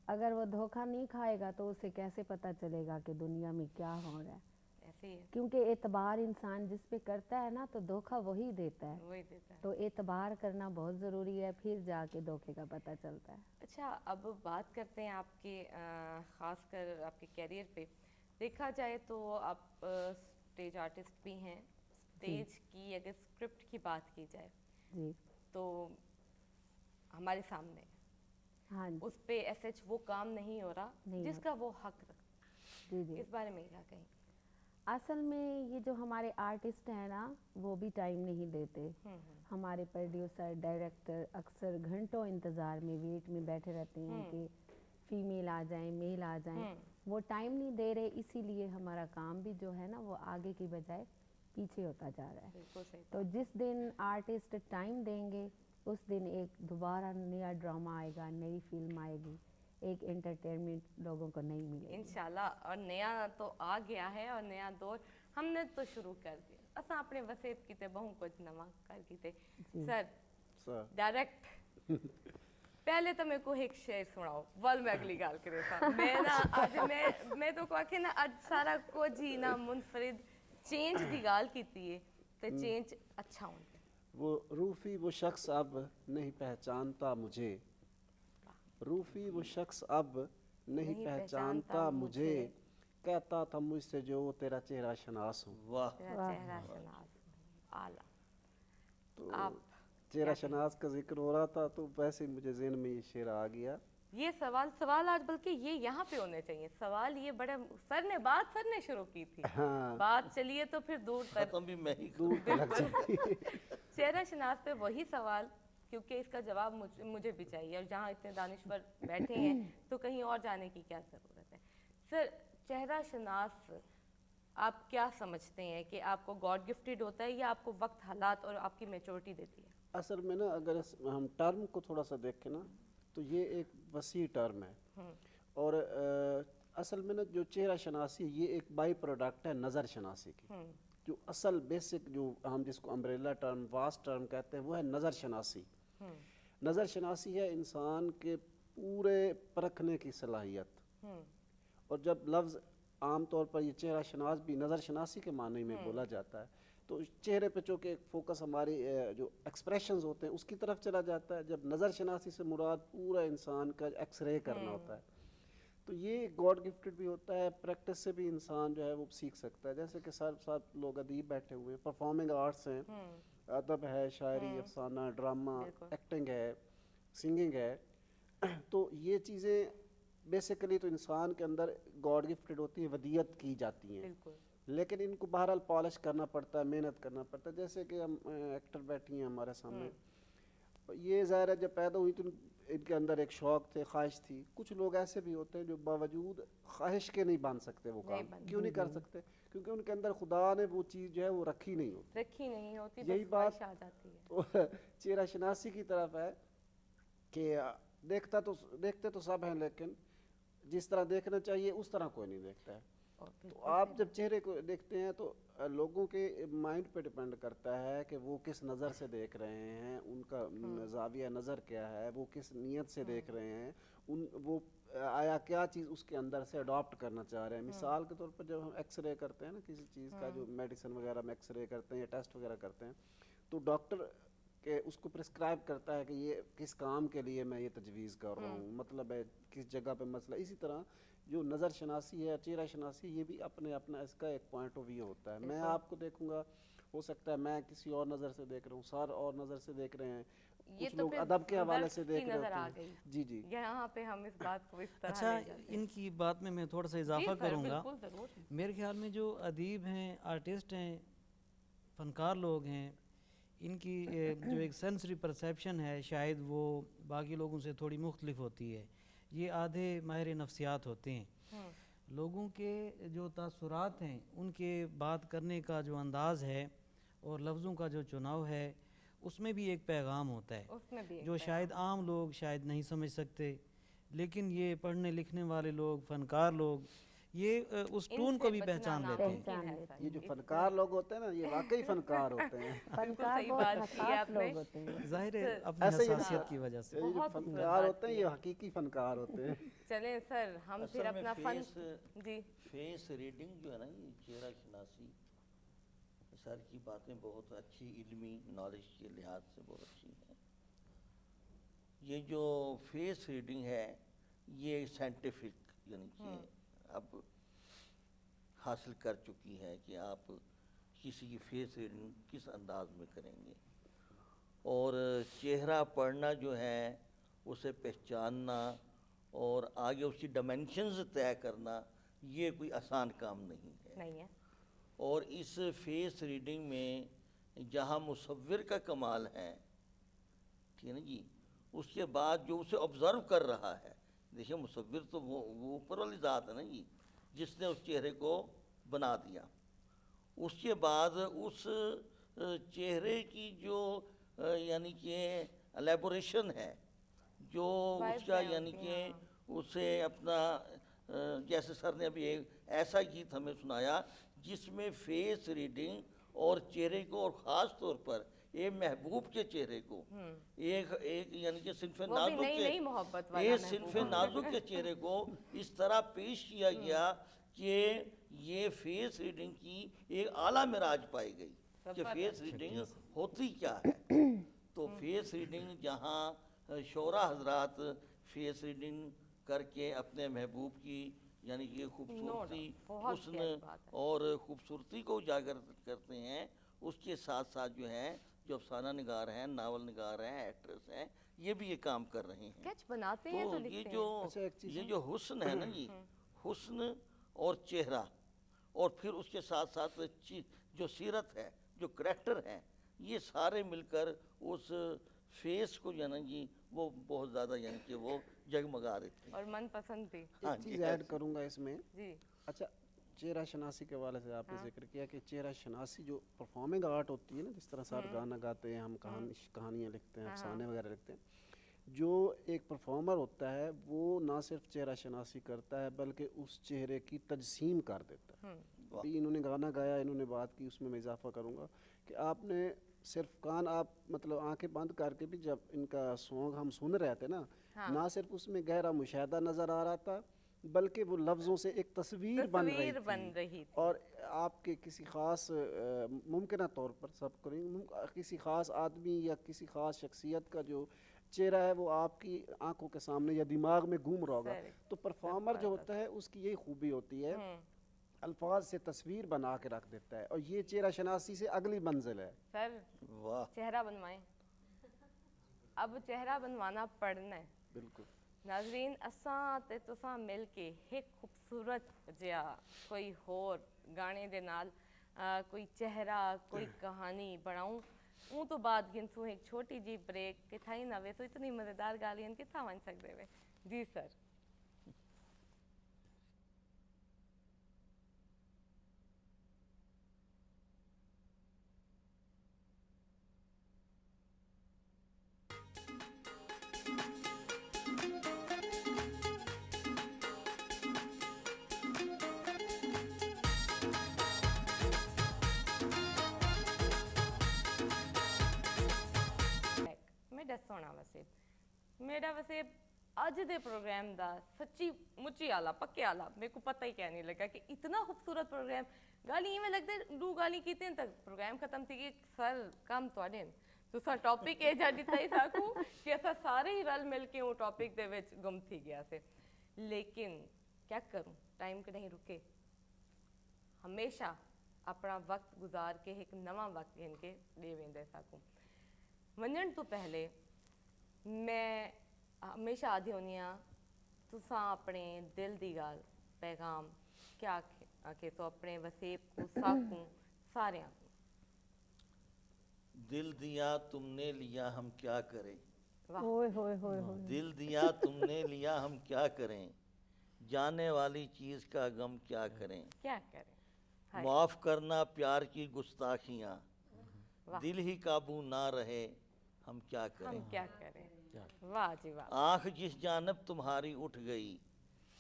Speaker 5: اگر وہ دھوکہ نہیں کھائے گا تو اسے کیسے پتہ چلے گا کہ دنیا میں کیا ہو رہا ہے؟
Speaker 1: ایسے ہی ہے،
Speaker 5: کیونکہ اعتبار انسان جس پہ کرتا ہے نا تو دھوکہ وہی دیتا ہے،
Speaker 1: وہی دیتا ہے۔
Speaker 5: تو اعتبار کرنا بہت ضروری ہے، پھر جا کے دھوکے کا پتہ چلتا ہے۔
Speaker 1: اچھا، اب بات کرتے ہیں آپ کے خاص کر آپ کے کیریئر پہ۔ دیکھا جائے تو آپ اسٹیج آرٹسٹ بھی ہیں۔ اسٹیج کی اگر اسکرپٹ کی بات کی جائے
Speaker 5: جی
Speaker 1: تو ہمارے سامنے
Speaker 5: ہاں جی
Speaker 1: اس پہ ایس ایچ وہ کام نہیں ہو رہا جس کا وہ حق رکھتا۔
Speaker 5: جی جی،
Speaker 1: اس بارے میں کیا کہیں؟
Speaker 5: اصل میں یہ جو ہمارے آرٹسٹ ہیں نا وہ بھی ٹائم نہیں دیتے، ہمارے پروڈیوسر ڈائریکٹر اکثر گھنٹوں انتظار میں ویٹ میں بیٹھے رہتے ہیں کہ فیمیل آ جائیں، میل آ جائیں، وہ ٹائم نہیں دے رہے، اسی لیے ہمارا کام بھی جو ہے نا وہ آگے کی بجائے پیچھے ہوتا جا رہا ہے۔
Speaker 1: بالکل صحیح۔
Speaker 5: تو جس دن آرٹسٹ ٹائم دیں گے اس دن ایک دوبارہ نیا ڈرامہ آئے گا، نئی فلم آئے گی، ایک انٹرٹینمنٹ لوگوں کو نہیں ملے گی
Speaker 1: انشاءاللہ، اور نیا تو آ گیا ہے اور نیا دور ہم نے تو شروع کر دیا۔ اساں اپنے وسیب کیتے بہوں کچھ نواں کر کیتے۔ سر ڈائریکٹ پہلے تو میرے کو ایک شعر سناؤ، ول میں اگلی گال کرے تھا میں نا اج میں تو کو کہ نا اج سارا کچھ ہی نا منفرد چینج دی گال کیتی ہے تے چینج اچھا ہوندا۔
Speaker 4: وہ روفی وہ شخص اب نہیں پہچانتا مجھے، روفی وہ شخص اب نہیں پہچانتا مجھے، کہتا تھا مجھ سے جو تیرا چہرہ شناس ہوں.
Speaker 3: واہ.
Speaker 1: تیرا چہرہ شناس اعلیٰ.
Speaker 4: تو
Speaker 1: آپ
Speaker 4: چہرہ شناس کا ذکر ہو رہا تھا تو ویسے ہی مجھے ذہن میں یہ شعر آ گیا.
Speaker 1: یہ سوال آج بلکہ یہ یہاں پہ ہونے چاہیے. سوال یہ بڑے سر نے شروع کی تھی.
Speaker 4: ہاں
Speaker 1: بات چلیے تو پھر دور تک
Speaker 3: ختم بھی میں ہی
Speaker 4: دور تلک چلی.
Speaker 1: چہرہ شناس پہ وہی سوال، کیونکہ اس کا جواب مجھے بھی چاہیے، اور جہاں اتنے دانشور بیٹھے ہیں تو کہیں اور جانے کی کیا ضرورت ہے. سر چہرہ شناس آپ کیا سمجھتے ہیں کہ آپ کو گاڈ گفٹیڈ ہوتا ہے یا آپ کو وقت، حالات اور آپ کی میچورٹی دیتی ہے؟
Speaker 4: اصل میں نا اگر ہم ٹرم کو تھوڑا سا دیکھیں نا تو یہ ایک وسیع ٹرم ہے. اور اصل میں نا جو چہرہ شناسی یہ ایک بائی پروڈکٹ ہے نظر شناسی کی. جو اصل بیسک جو ہم جس کو امبریلا ٹرم، واسٹ ٹرم کہتے ہیں وہ ہے نظر شناسی. نظر شناسی ہے انسان کے پورے پرکھنے کی صلاحیت. اور جب لفظ عام طور پر یہ چہرہ شناس بھی نظر شناسی کے معنی میں بولا جاتا ہے تو چہرے پہ چونکہ ایک فوکس ہماری جو ایکسپریشنز ہوتے ہیں اس کی طرف چلا جاتا ہے. جب نظر شناسی سے مراد پورا انسان کا ایکس رے کرنا ہوتا ہے تو یہ گاڈ گفٹڈ بھی ہوتا ہے. پریکٹس سے بھی انسان جو ہے وہ سیکھ سکتا ہے. جیسے کہ ساتھ لوگ ادیب بیٹھے ہوئے ہیں، پرفارمنگ آرٹس ہیں، ادب ہے، شاعری، افسانہ، ڈرامہ، ایکٹنگ ہے، سنگنگ ہے. تو یہ چیزیں بیسیکلی تو انسان کے اندر گاڈ گفٹڈ ہوتی ہیں، ودیت کی جاتی ہیں. لیکن ان کو بہرحال پالش کرنا پڑتا ہے، محنت کرنا پڑتا ہے. جیسے کہ ہم ایکٹر بیٹھی ہیں ہمارے سامنے، یہ ظاہر ہے جب پیدا ہوئی تو ان کے اندر ایک شوق تھے، خواہش تھی. کچھ لوگ ایسے بھی ہوتے ہیں جو باوجود خواہش کے نہیں بان سکتے وہ کام. کیوں نہیں کر سکتے؟ کیونکہ ان کے اندر خدا نے وہ چیز جو ہے وہ رکھی نہیں ہوتی. یہی بات تو چہرہ شناسی کی طرف ہے کہ دیکھتے تو سب ہیں لیکن جس طرح دیکھنا چاہیے اس طرح کوئی نہیں دیکھتا ہے. تو آپ جب چہرے کو دیکھتے ہیں تو لوگوں کے مائنڈ پہ ڈپینڈ کرتا ہے کہ وہ کس نظر سے دیکھ رہے ہیں، ان کا زاویہ نظر کیا ہے، وہ کس نیت سے دیکھ رہے ہیں، وہ آیا کیا چیز اس کے اندر سے اڈاپٹ کرنا چاہ رہے ہیں. مثال کے طور پر جب ہم ایکس رے کرتے ہیں نا کسی چیز کا، جو میڈیسن وغیرہ میں ایکس رے کرتے ہیں یا ٹیسٹ وغیرہ کرتے ہیں تو ڈاکٹر کہ اس کو پرسکرائب کرتا ہے کہ یہ کس کام کے لیے میں یہ تجویز کر رہا ہوں، مطلب ہے کس جگہ پہ مسئلہ. اسی طرح جو نظر شناسی ہے، چہرہ شناسی، یہ بھی اپنا اس کا ایک پوائنٹ آف ویو ہوتا ہے. میں آپ کو دیکھوں گا، ہو سکتا ہے میں کسی اور نظر سے دیکھ رہا ہوں، سر اور نظر سے دیکھ رہے ہیں، کچھ لوگ ادب کے حوالے سے دیکھ رہے ہوتے ہیں. جی جی
Speaker 1: یہاں پہ ہم اس بات کو اس طرح
Speaker 6: اچھا ان کی بات میں تھوڑا سا اضافہ کروں گا.
Speaker 1: ضرور.
Speaker 6: میرے خیال میں جو ادیب ہیں، آرٹسٹ ہیں، فنکار لوگ ہیں، ان کی جو ایک سینسری پرسیپشن ہے شاید وہ باقی لوگوں سے تھوڑی مختلف ہوتی ہے. یہ آدھے ماہر نفسیات ہوتے ہیں. لوگوں کے جو تاثرات ہیں، ان کے بات کرنے کا جو انداز ہے اور لفظوں کا جو چناؤ ہے اس میں بھی ایک پیغام ہوتا ہے جو شاید عام لوگ شاید نہیں سمجھ سکتے، لیکن یہ پڑھنے لکھنے والے لوگ، فنکار لوگ یہ اس ٹون کو بھی پہچان لیتے ہیں.
Speaker 4: یہ جو فنکار لوگ ہوتے ہیں نا یہ واقعی فنکار ہوتے ہیں.
Speaker 5: فنکار بہت حساس لوگ ہوتے ہیں.
Speaker 6: ظاہر ہے اپنی حساسیت کی وجہ سے.
Speaker 4: یہ جو فنکار ہوتے ہیں یہ حقیقی فنکار ہوتے ہیں.
Speaker 1: چلیں سر ہم پھر اپنا فن
Speaker 3: فیس ریڈنگ جو ہے نا، یہ چہرہ شناسی، سر کی باتیں بہت اچھی علمی نالج کے لحاظ سے بہت اچھی ہیں. یہ جو فیس ریڈنگ ہے یہ سائنٹیفک یعنی کہ اب حاصل کر چکی ہے کہ آپ کسی کی فیس ریڈنگ کس انداز میں کریں گے. اور چہرہ پڑھنا جو ہے اسے پہچاننا اور آگے اس کی ڈائمینشنز طے کرنا یہ کوئی آسان کام نہیں ہے. اور اس فیس ریڈنگ میں جہاں مصور کا کمال ہے، ٹھیک ہے نا جی، اس کے بعد جو اسے آبزرو کر رہا ہے، دیکھیں مصور تو وہ اوپر والی ذات ہے نا جی جس نے اس چہرے کو بنا دیا. اس کے بعد اس چہرے کی جو یعنی کہ الیبوریشن ہے، جو اس کا یعنی کہ اسے اپنا جیسے سر نے ابھی ایک ایسا گیت ہمیں سنایا جس میں فیس ریڈنگ اور چہرے کو، اور خاص طور پر ایک محبوب کے چہرے کو، ایک یعنی کہ صنف نازک کے چہرے کو اس طرح پیش کیا گیا کہ یہ فیس ریڈنگ کی ایک اعلیٰ معراج پائی گئی کہ فیس ریڈنگ ہوتی کیا ہے. تو فیس ریڈنگ جہاں شعراء حضرات فیس ریڈنگ کر کے اپنے محبوب کی یعنی کہ خوبصورتی
Speaker 1: بہت
Speaker 3: حسن
Speaker 1: پیاری بات ہے۔
Speaker 3: اور خوبصورتی کو اجاگر کرتے ہیں، اس کے ساتھ ساتھ جو ہے جو افسانہ نگار ہیں، ناول نگار ہیں، ایکٹرس ہیں، یہ بھی یہ کام کر رہے ہیں۔
Speaker 1: اسکیچ بناتے ہیں تو
Speaker 3: تو
Speaker 1: لکھتے
Speaker 3: یہ
Speaker 1: ہیں۔
Speaker 3: جو
Speaker 4: اچھا، ایک چیز
Speaker 3: یہ جو حسن ہے نا جی، حسن اور چہرہ، اور پھر اس کے ساتھ ساتھ جو سیرت ہے، جو کریکٹر ہے، یہ سارے مل کر اس فیس کو جو ہے نا جی وہ بہت زیادہ یعنی کہ وہ جگمگا دیتے ہیں۔
Speaker 1: اور من پسند بھی۔
Speaker 3: ہاں
Speaker 4: ایک
Speaker 3: جی،
Speaker 4: چیز ایڈ کروں گا اس میں۔
Speaker 1: جی
Speaker 4: اچھا، چہرہ شناسی کے حوالے سے آپ نے ذکر کیا کہ چہرہ شناسی جو پرفارمنگ آرٹ ہوتی ہے نا، جس طرح ساتھ گانا گاتے ہیں ہم، کہانیاں لکھتے ہیں، افسانے وغیرہ لکھتے ہیں، جو ایک پرفارمر ہوتا ہے وہ نہ صرف چہرہ شناسی کرتا ہے بلکہ اس چہرے کی تجسیم کر دیتا ہے۔ ابھی انہوں نے گانا گایا، انہوں نے بات کی، اس میں اضافہ کروں گا کہ آپ نے صرف کان، آپ مطلب آنکھیں بند کر کے بھی جب ان کا سانگ ہم سن رہے تھے نا، نہ صرف اس میں گہرا مشاہدہ نظر آ رہا تھا بلکہ وہ لفظوں سے ایک تصویر بن رہی تھی، اور آپ کے کسی خاص ممکنہ طور پر سب کریں کسی خاص آدمی یا کسی خاص شخصیت کا جو چہرہ ہے وہ آپ کی آنکھوں کے سامنے یا دماغ میں گھوم رہا ہوگا۔ تو پرفارمر جو ہوتا ہے اس کی یہی خوبی ہوتی ہے، الفاظ سے تصویر بنا کے رکھ دیتا ہے، اور یہ چہرہ شناسی سے اگلی منزل ہے۔
Speaker 1: سر
Speaker 3: واہ،
Speaker 1: چہرہ بنوائیں، اب چہرہ بنوانا پڑنا ہے۔
Speaker 4: بالکل
Speaker 1: ناظرین، اساں تے تساں مل کے ایک خوبصورت جہا کوئی ہور گانے دے نال کوئی چہرہ، کوئی کہانی بناؤں، اون تو بعد گنسوں ایک چھوٹی جی بریک کہ تھائی نہ ویسو اتنی مزیدار گالیاں کتھا ون سکدے وے۔ جی سر۔ میرا سونا وسیب، میرا وسیب اج دے پروگرام دا سچی مچی آلا پکے آلا میرے کو پتہ ہی کیا نہیں لگا کہ اتنا خوبصورت پروگرام، گالی میں لگتے دو گالی کیتے ہیں تک پروگرام ختم تھی کہ سر کم تواڈے تو سا ٹاپک اے جا دیتا ہی ساکوں کہ اسا سارے ہی رل مل کے وہ ٹاپک دے وچ گم تھی گیا سے، لیکن کیا کروں ٹائم کے نہیں رکے، ہمیشہ اپنا وقت گزار کے ایک نواں وقت گن کے دے ویندے ساکوں۔ ونجن تو پہلے میں ہمیشہ آدھی ہونی ہاں تساں اپنے دل دی گال پیغام کیا آکھے تو اپنے وسیب کو ساکوں سارے کو۔
Speaker 3: دل دیا تم نے لیا ہم کیا کریں،
Speaker 5: اوئے ہوئے ہوئے ہوئے،
Speaker 3: دل دیا تم نے لیا ہم کیا کریں، جانے والی چیز کا غم کیا کریں،
Speaker 1: کیا کریں،
Speaker 3: معاف کرنا پیار کی گستاخیاں، دل ہی قابو نہ رہے ہم کیا
Speaker 1: ہم
Speaker 3: کریں،
Speaker 1: کیا کریں۔ واہ جی واہ،
Speaker 3: آنکھ جس جانب تمہاری اٹھ گئی،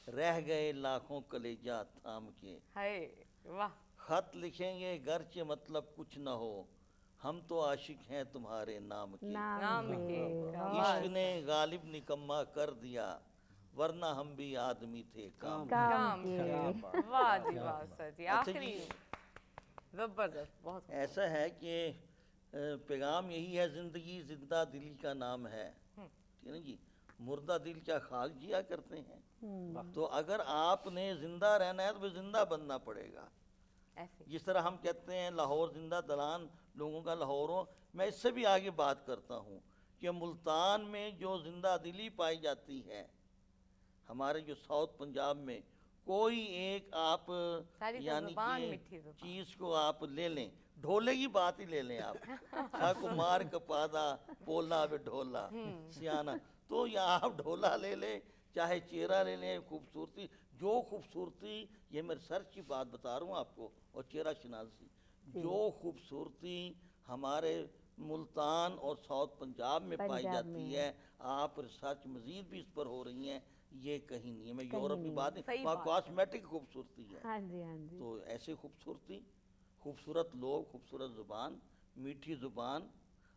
Speaker 3: رہ گئے لاکھوں کلیجہ تھام کے،
Speaker 1: ہائے واہ،
Speaker 3: خط لکھیں گے گرچہ مطلب کچھ نہ ہو، ہم تو عاشق ہیں تمہارے نام کے،
Speaker 1: نام کے
Speaker 3: عشق نے غالب نکما کر دیا، ورنہ ہم بھی آدمی تھے کام
Speaker 1: کام کے۔ واہ جی واہ سر جی، آخری زبردست، بہت
Speaker 3: ایسا ہے کہ پیغام یہی ہے، زندگی زندہ دلی کا نام ہے، ٹھیک ہے نا جی، مردہ دل کیا خاک جیا کرتے ہیں، تو اگر آپ نے زندہ رہنا ہے تو پھر زندہ بننا پڑے گا۔
Speaker 1: ایسے
Speaker 3: جس طرح ہم کہتے ہیں لاہور زندہ دلان لوگوں کا لاہور ہو، میں اس سے بھی آگے بات کرتا ہوں کہ ملتان میں جو زندہ دلی پائی جاتی ہے، ہمارے جو ساؤتھ پنجاب میں کوئی ایک آپ
Speaker 1: ساری تو
Speaker 3: یعنی
Speaker 1: زبان
Speaker 3: کہ
Speaker 1: میٹھی زبان،
Speaker 3: چیز کو آپ لے لیں، ڈھولے کی بات ہی لے لیں آپ، ساکو مار کپادا پولا بے ڈھولا سیانا، تو یا آپ ڈھولا لے لیں چاہے چہرہ لے لیں، خوبصورتی، جو خوبصورتی، یہ میں ریسرچ کی بات بتا رہا ہوں آپ کو، اور چہرہ شناسی، جو خوبصورتی ہمارے ملتان اور ساؤتھ پنجاب میں پائی جاتی ہے، آپ ریسرچ مزید بھی اس پر ہو رہی ہیں، یہ کہیں نہیں ہے، میں یورپ کی بات نہیں، وہاں کاسمیٹک خوبصورتی ہے،
Speaker 5: ہاں جی ہاں جی،
Speaker 3: تو ایسے خوبصورتی، خوبصورت لوگ، خوبصورت زبان، میٹھی زبان،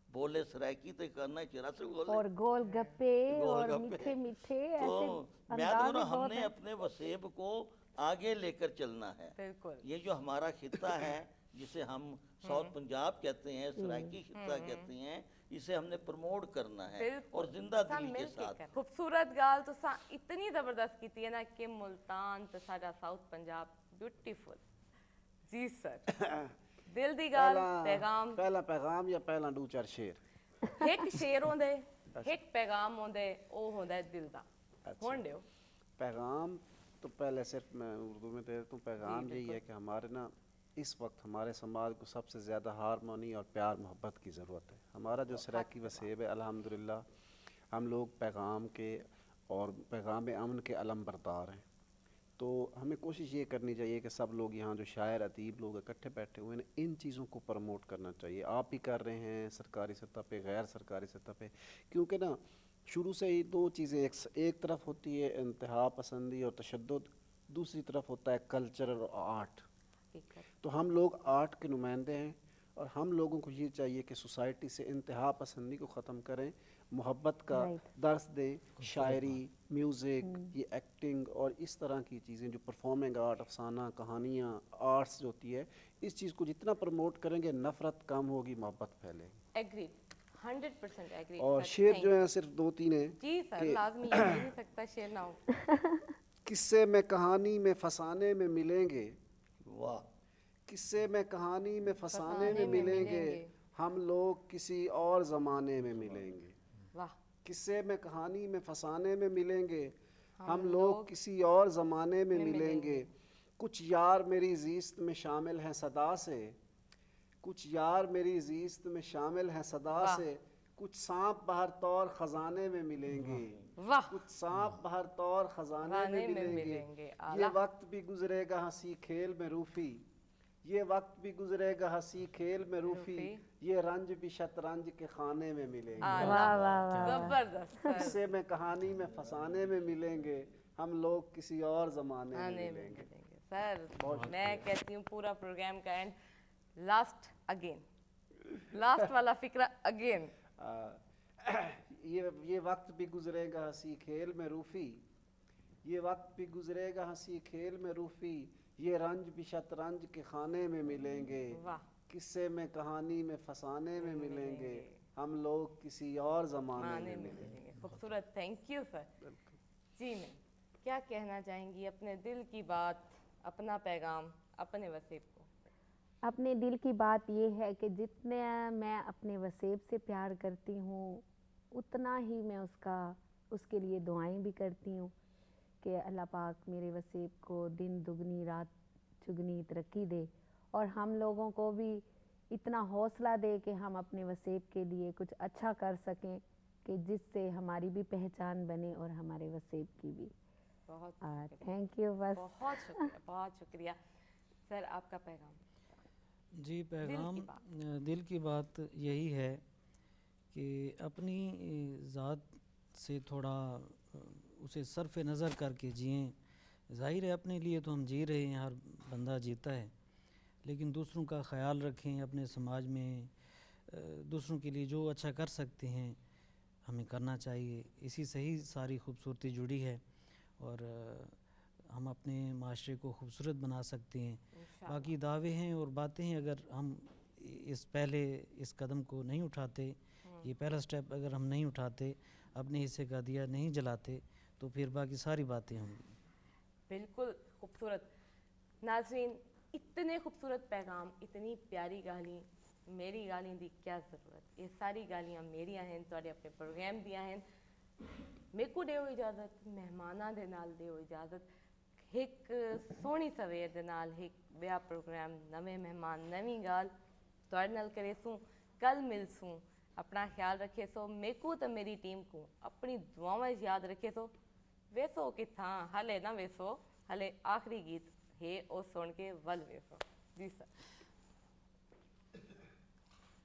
Speaker 3: بولے سرائکی تے کرنا چہرہ سے بولے،
Speaker 5: اور گول گپے
Speaker 3: گول
Speaker 5: اور
Speaker 3: گپے،
Speaker 5: میٹھے میٹھے ایسے
Speaker 3: تو میں
Speaker 5: انداز
Speaker 3: تو
Speaker 5: ہی
Speaker 3: ہم
Speaker 5: بہت
Speaker 3: نے
Speaker 5: ہیں۔
Speaker 3: اپنے وسیب کو آگے لے کر چلنا ہے،
Speaker 1: بالکل
Speaker 3: یہ جو ہمارا خطہ ہے جسے ہم ساؤتھ پنجاب کہتے ہیں، سرائکی خطہ کہتے ہیں، اسے ہم نے پروموٹ کرنا ہے اور زندہ دلی کے ساتھ.
Speaker 1: خوبصورت گال تو اتنی زبردست کی ہے نا کہ ملتان تو ساڈا ساؤتھ پنجاب بیوٹیفل. جی سر، دل دی گال پیغام.
Speaker 4: پہلا پیغام یا پہلا دو چار شیر؟
Speaker 1: ایک شیر ہوندے، ایک پیغام ہوندے، او ہوندا ہے دل دا. ہون دیو
Speaker 4: پیغام تو پہلے صرف میں اردو میں دے دیتا ہوں. پیغام یہی ہے کہ ہمارے نا اس وقت ہمارے سماج کو سب سے زیادہ ہارمونی اور پیار محبت کی ضرورت ہے. ہمارا جو سرائکی وسیب ہے الحمدللہ ہم لوگ پیغام کے اور پیغام امن کے علم بردار ہیں. تو ہمیں کوشش یہ کرنی چاہیے کہ سب لوگ یہاں جو شاعر ادیب لوگ اکٹھے بیٹھے ہوئے ہیں ان چیزوں کو پروموٹ کرنا چاہیے. آپ بھی کر رہے ہیں سرکاری سطح پہ، غیر سرکاری سطح پہ، کیونکہ نا شروع سے ہی دو چیزیں ایک طرف ہوتی ہے انتہا پسندی اور تشدد، دوسری طرف ہوتا ہے کلچر اور آرٹ. تو ہم لوگ آرٹ کے نمائندے ہیں اور ہم لوگوں کو یہ چاہیے کہ سوسائٹی سے انتہا پسندی کو ختم کریں، محبت کا درس دیں. شاعری، میوزک، یہ ایکٹنگ اور اس طرح کی چیزیں جو پرفارمنگ آرٹ، افسانہ، کہانیاں، آرٹس جو ہوتی ہے، اس چیز کو جتنا پروموٹ کریں گے نفرت کم ہوگی، محبت پھیلے گی.
Speaker 1: Agreed 100% agreed.
Speaker 4: اور شعر جو ہیں صرف 2-3 ہیں.
Speaker 1: جی سر لازمی ہے، نہیں سکتا شعر نہ ہو.
Speaker 4: قصے میں کہانی میں فسانے میں ملیں گے،
Speaker 3: واہ.
Speaker 4: قصے میں کہانی میں فسانے میں ملیں گے، ہم لوگ کسی اور زمانے میں ملیں گے.
Speaker 1: واہ.
Speaker 4: قصے میں کہانی میں فسانے میں ملیں گے، ہم لوگ کسی اور زمانے میں ملیں گے. کچھ یار میری زیست میں شامل ہیں صدا سے، کچھ یار میری زیست میں شامل ہیں صدا سے، کچھ سانپ بہر طور خزانے میں ملیں گے، کچھ سانپ بہر طور خزانے میں ملیں گے. یہ وقت بھی گزرے گا ہنسی کھیل میں روفی، یہ وقت بھی گزرے گا ہنسی کھیل میں روفی، یہ رنج بھی شطرنج کے خانے میں ملیں گے.
Speaker 1: زبردست.
Speaker 4: قصے میں کہانی میں فسانے میں ملیں گے، ہم لوگ کسی اور زمانے میں ملیں گے.
Speaker 1: سر میں کہتی ہوں پورا پروگرام کا اینڈ لاسٹ اگین، لاسٹ والا فکرہ اگین.
Speaker 4: یہ وقت بھی گزرے گا ہنسی کھیل میں روفی، یہ وقت بھی گزرے گا ہنسی کھیل میں روفی، یہ رنج بھی شطرنج کے خانے میں ملیں گے. قصے میں کہانی میں فسانے میں ملیں گے، ہم لوگ کسی اور زمانے میں ملیں گے.
Speaker 1: خوبصورت، تھینک یو سر. جی میں کیا کہنا چاہیں گی؟ اپنے دل کی بات، اپنا پیغام اپنے وسیب کو.
Speaker 5: اپنے دل کی بات یہ ہے کہ جتنا میں اپنے وسیب سے پیار کرتی ہوں اتنا ہی میں اس کے لیے دعائیں بھی کرتی ہوں کہ اللہ پاک میرے وسیب کو دن دگنی رات چگنی ترقی دے، اور ہم لوگوں کو بھی اتنا حوصلہ دے کہ ہم اپنے وسیب کے لیے کچھ اچھا کر سکیں کہ جس سے ہماری بھی پہچان بنے اور ہمارے وسیب کی بھی.
Speaker 1: بہت
Speaker 5: تھینک یو. بس
Speaker 1: بہت شکریہ، بہت شکریہ. سر آپ کا پیغام.
Speaker 6: جی پیغام دل کی بات یہی ہے کہ اپنی ذات سے تھوڑا اسے صرف نظر کر کے جئیں. ظاہر ہے اپنے لیے تو ہم جی رہے ہیں، ہر بندہ جیتا ہے، لیکن دوسروں کا خیال رکھیں. اپنے سماج میں دوسروں کے لیے جو اچھا کر سکتے ہیں ہمیں کرنا چاہیے. اسی سے ہی ساری خوبصورتی جڑی ہے اور ہم اپنے معاشرے کو خوبصورت بنا سکتے ہیں. باقی دعوے ہیں اور باتیں ہیں، اگر ہم اس قدم کو نہیں اٹھاتے، یہ پہلا سٹیپ اگر ہم نہیں اٹھاتے، اپنے حصے کا دیا نہیں جلاتے، تو پھر باقی ساری باتیں ہوں گی.
Speaker 1: بالکل خوبصورت. ناظرین اتنے خوبصورت پیغام، اتنی پیاری گالی، میری گالیاں دی کیا ضرورت؟ یہ ساری گالیاں میریاں ہیں، تواڈے اپنے پروگرام دیاں ہیں. میرے کو دیو اجازت، مہماناں دے نال دیو اجازت. ایک سونی سویر دے نال ایک بیا پروگرام، نویں مہمان، نویں گال تواڈے نال کرے سوں. کل مل سوں. اپنا خیال رکھے سو. میرے کو تو میری ٹیم کو اپنی دعاواں یاد رکھے سو. ویسو کتھاں ہلے نہ ویسو، ہلے آخری گیت ہے او سن کے ول ویسو. جی سر.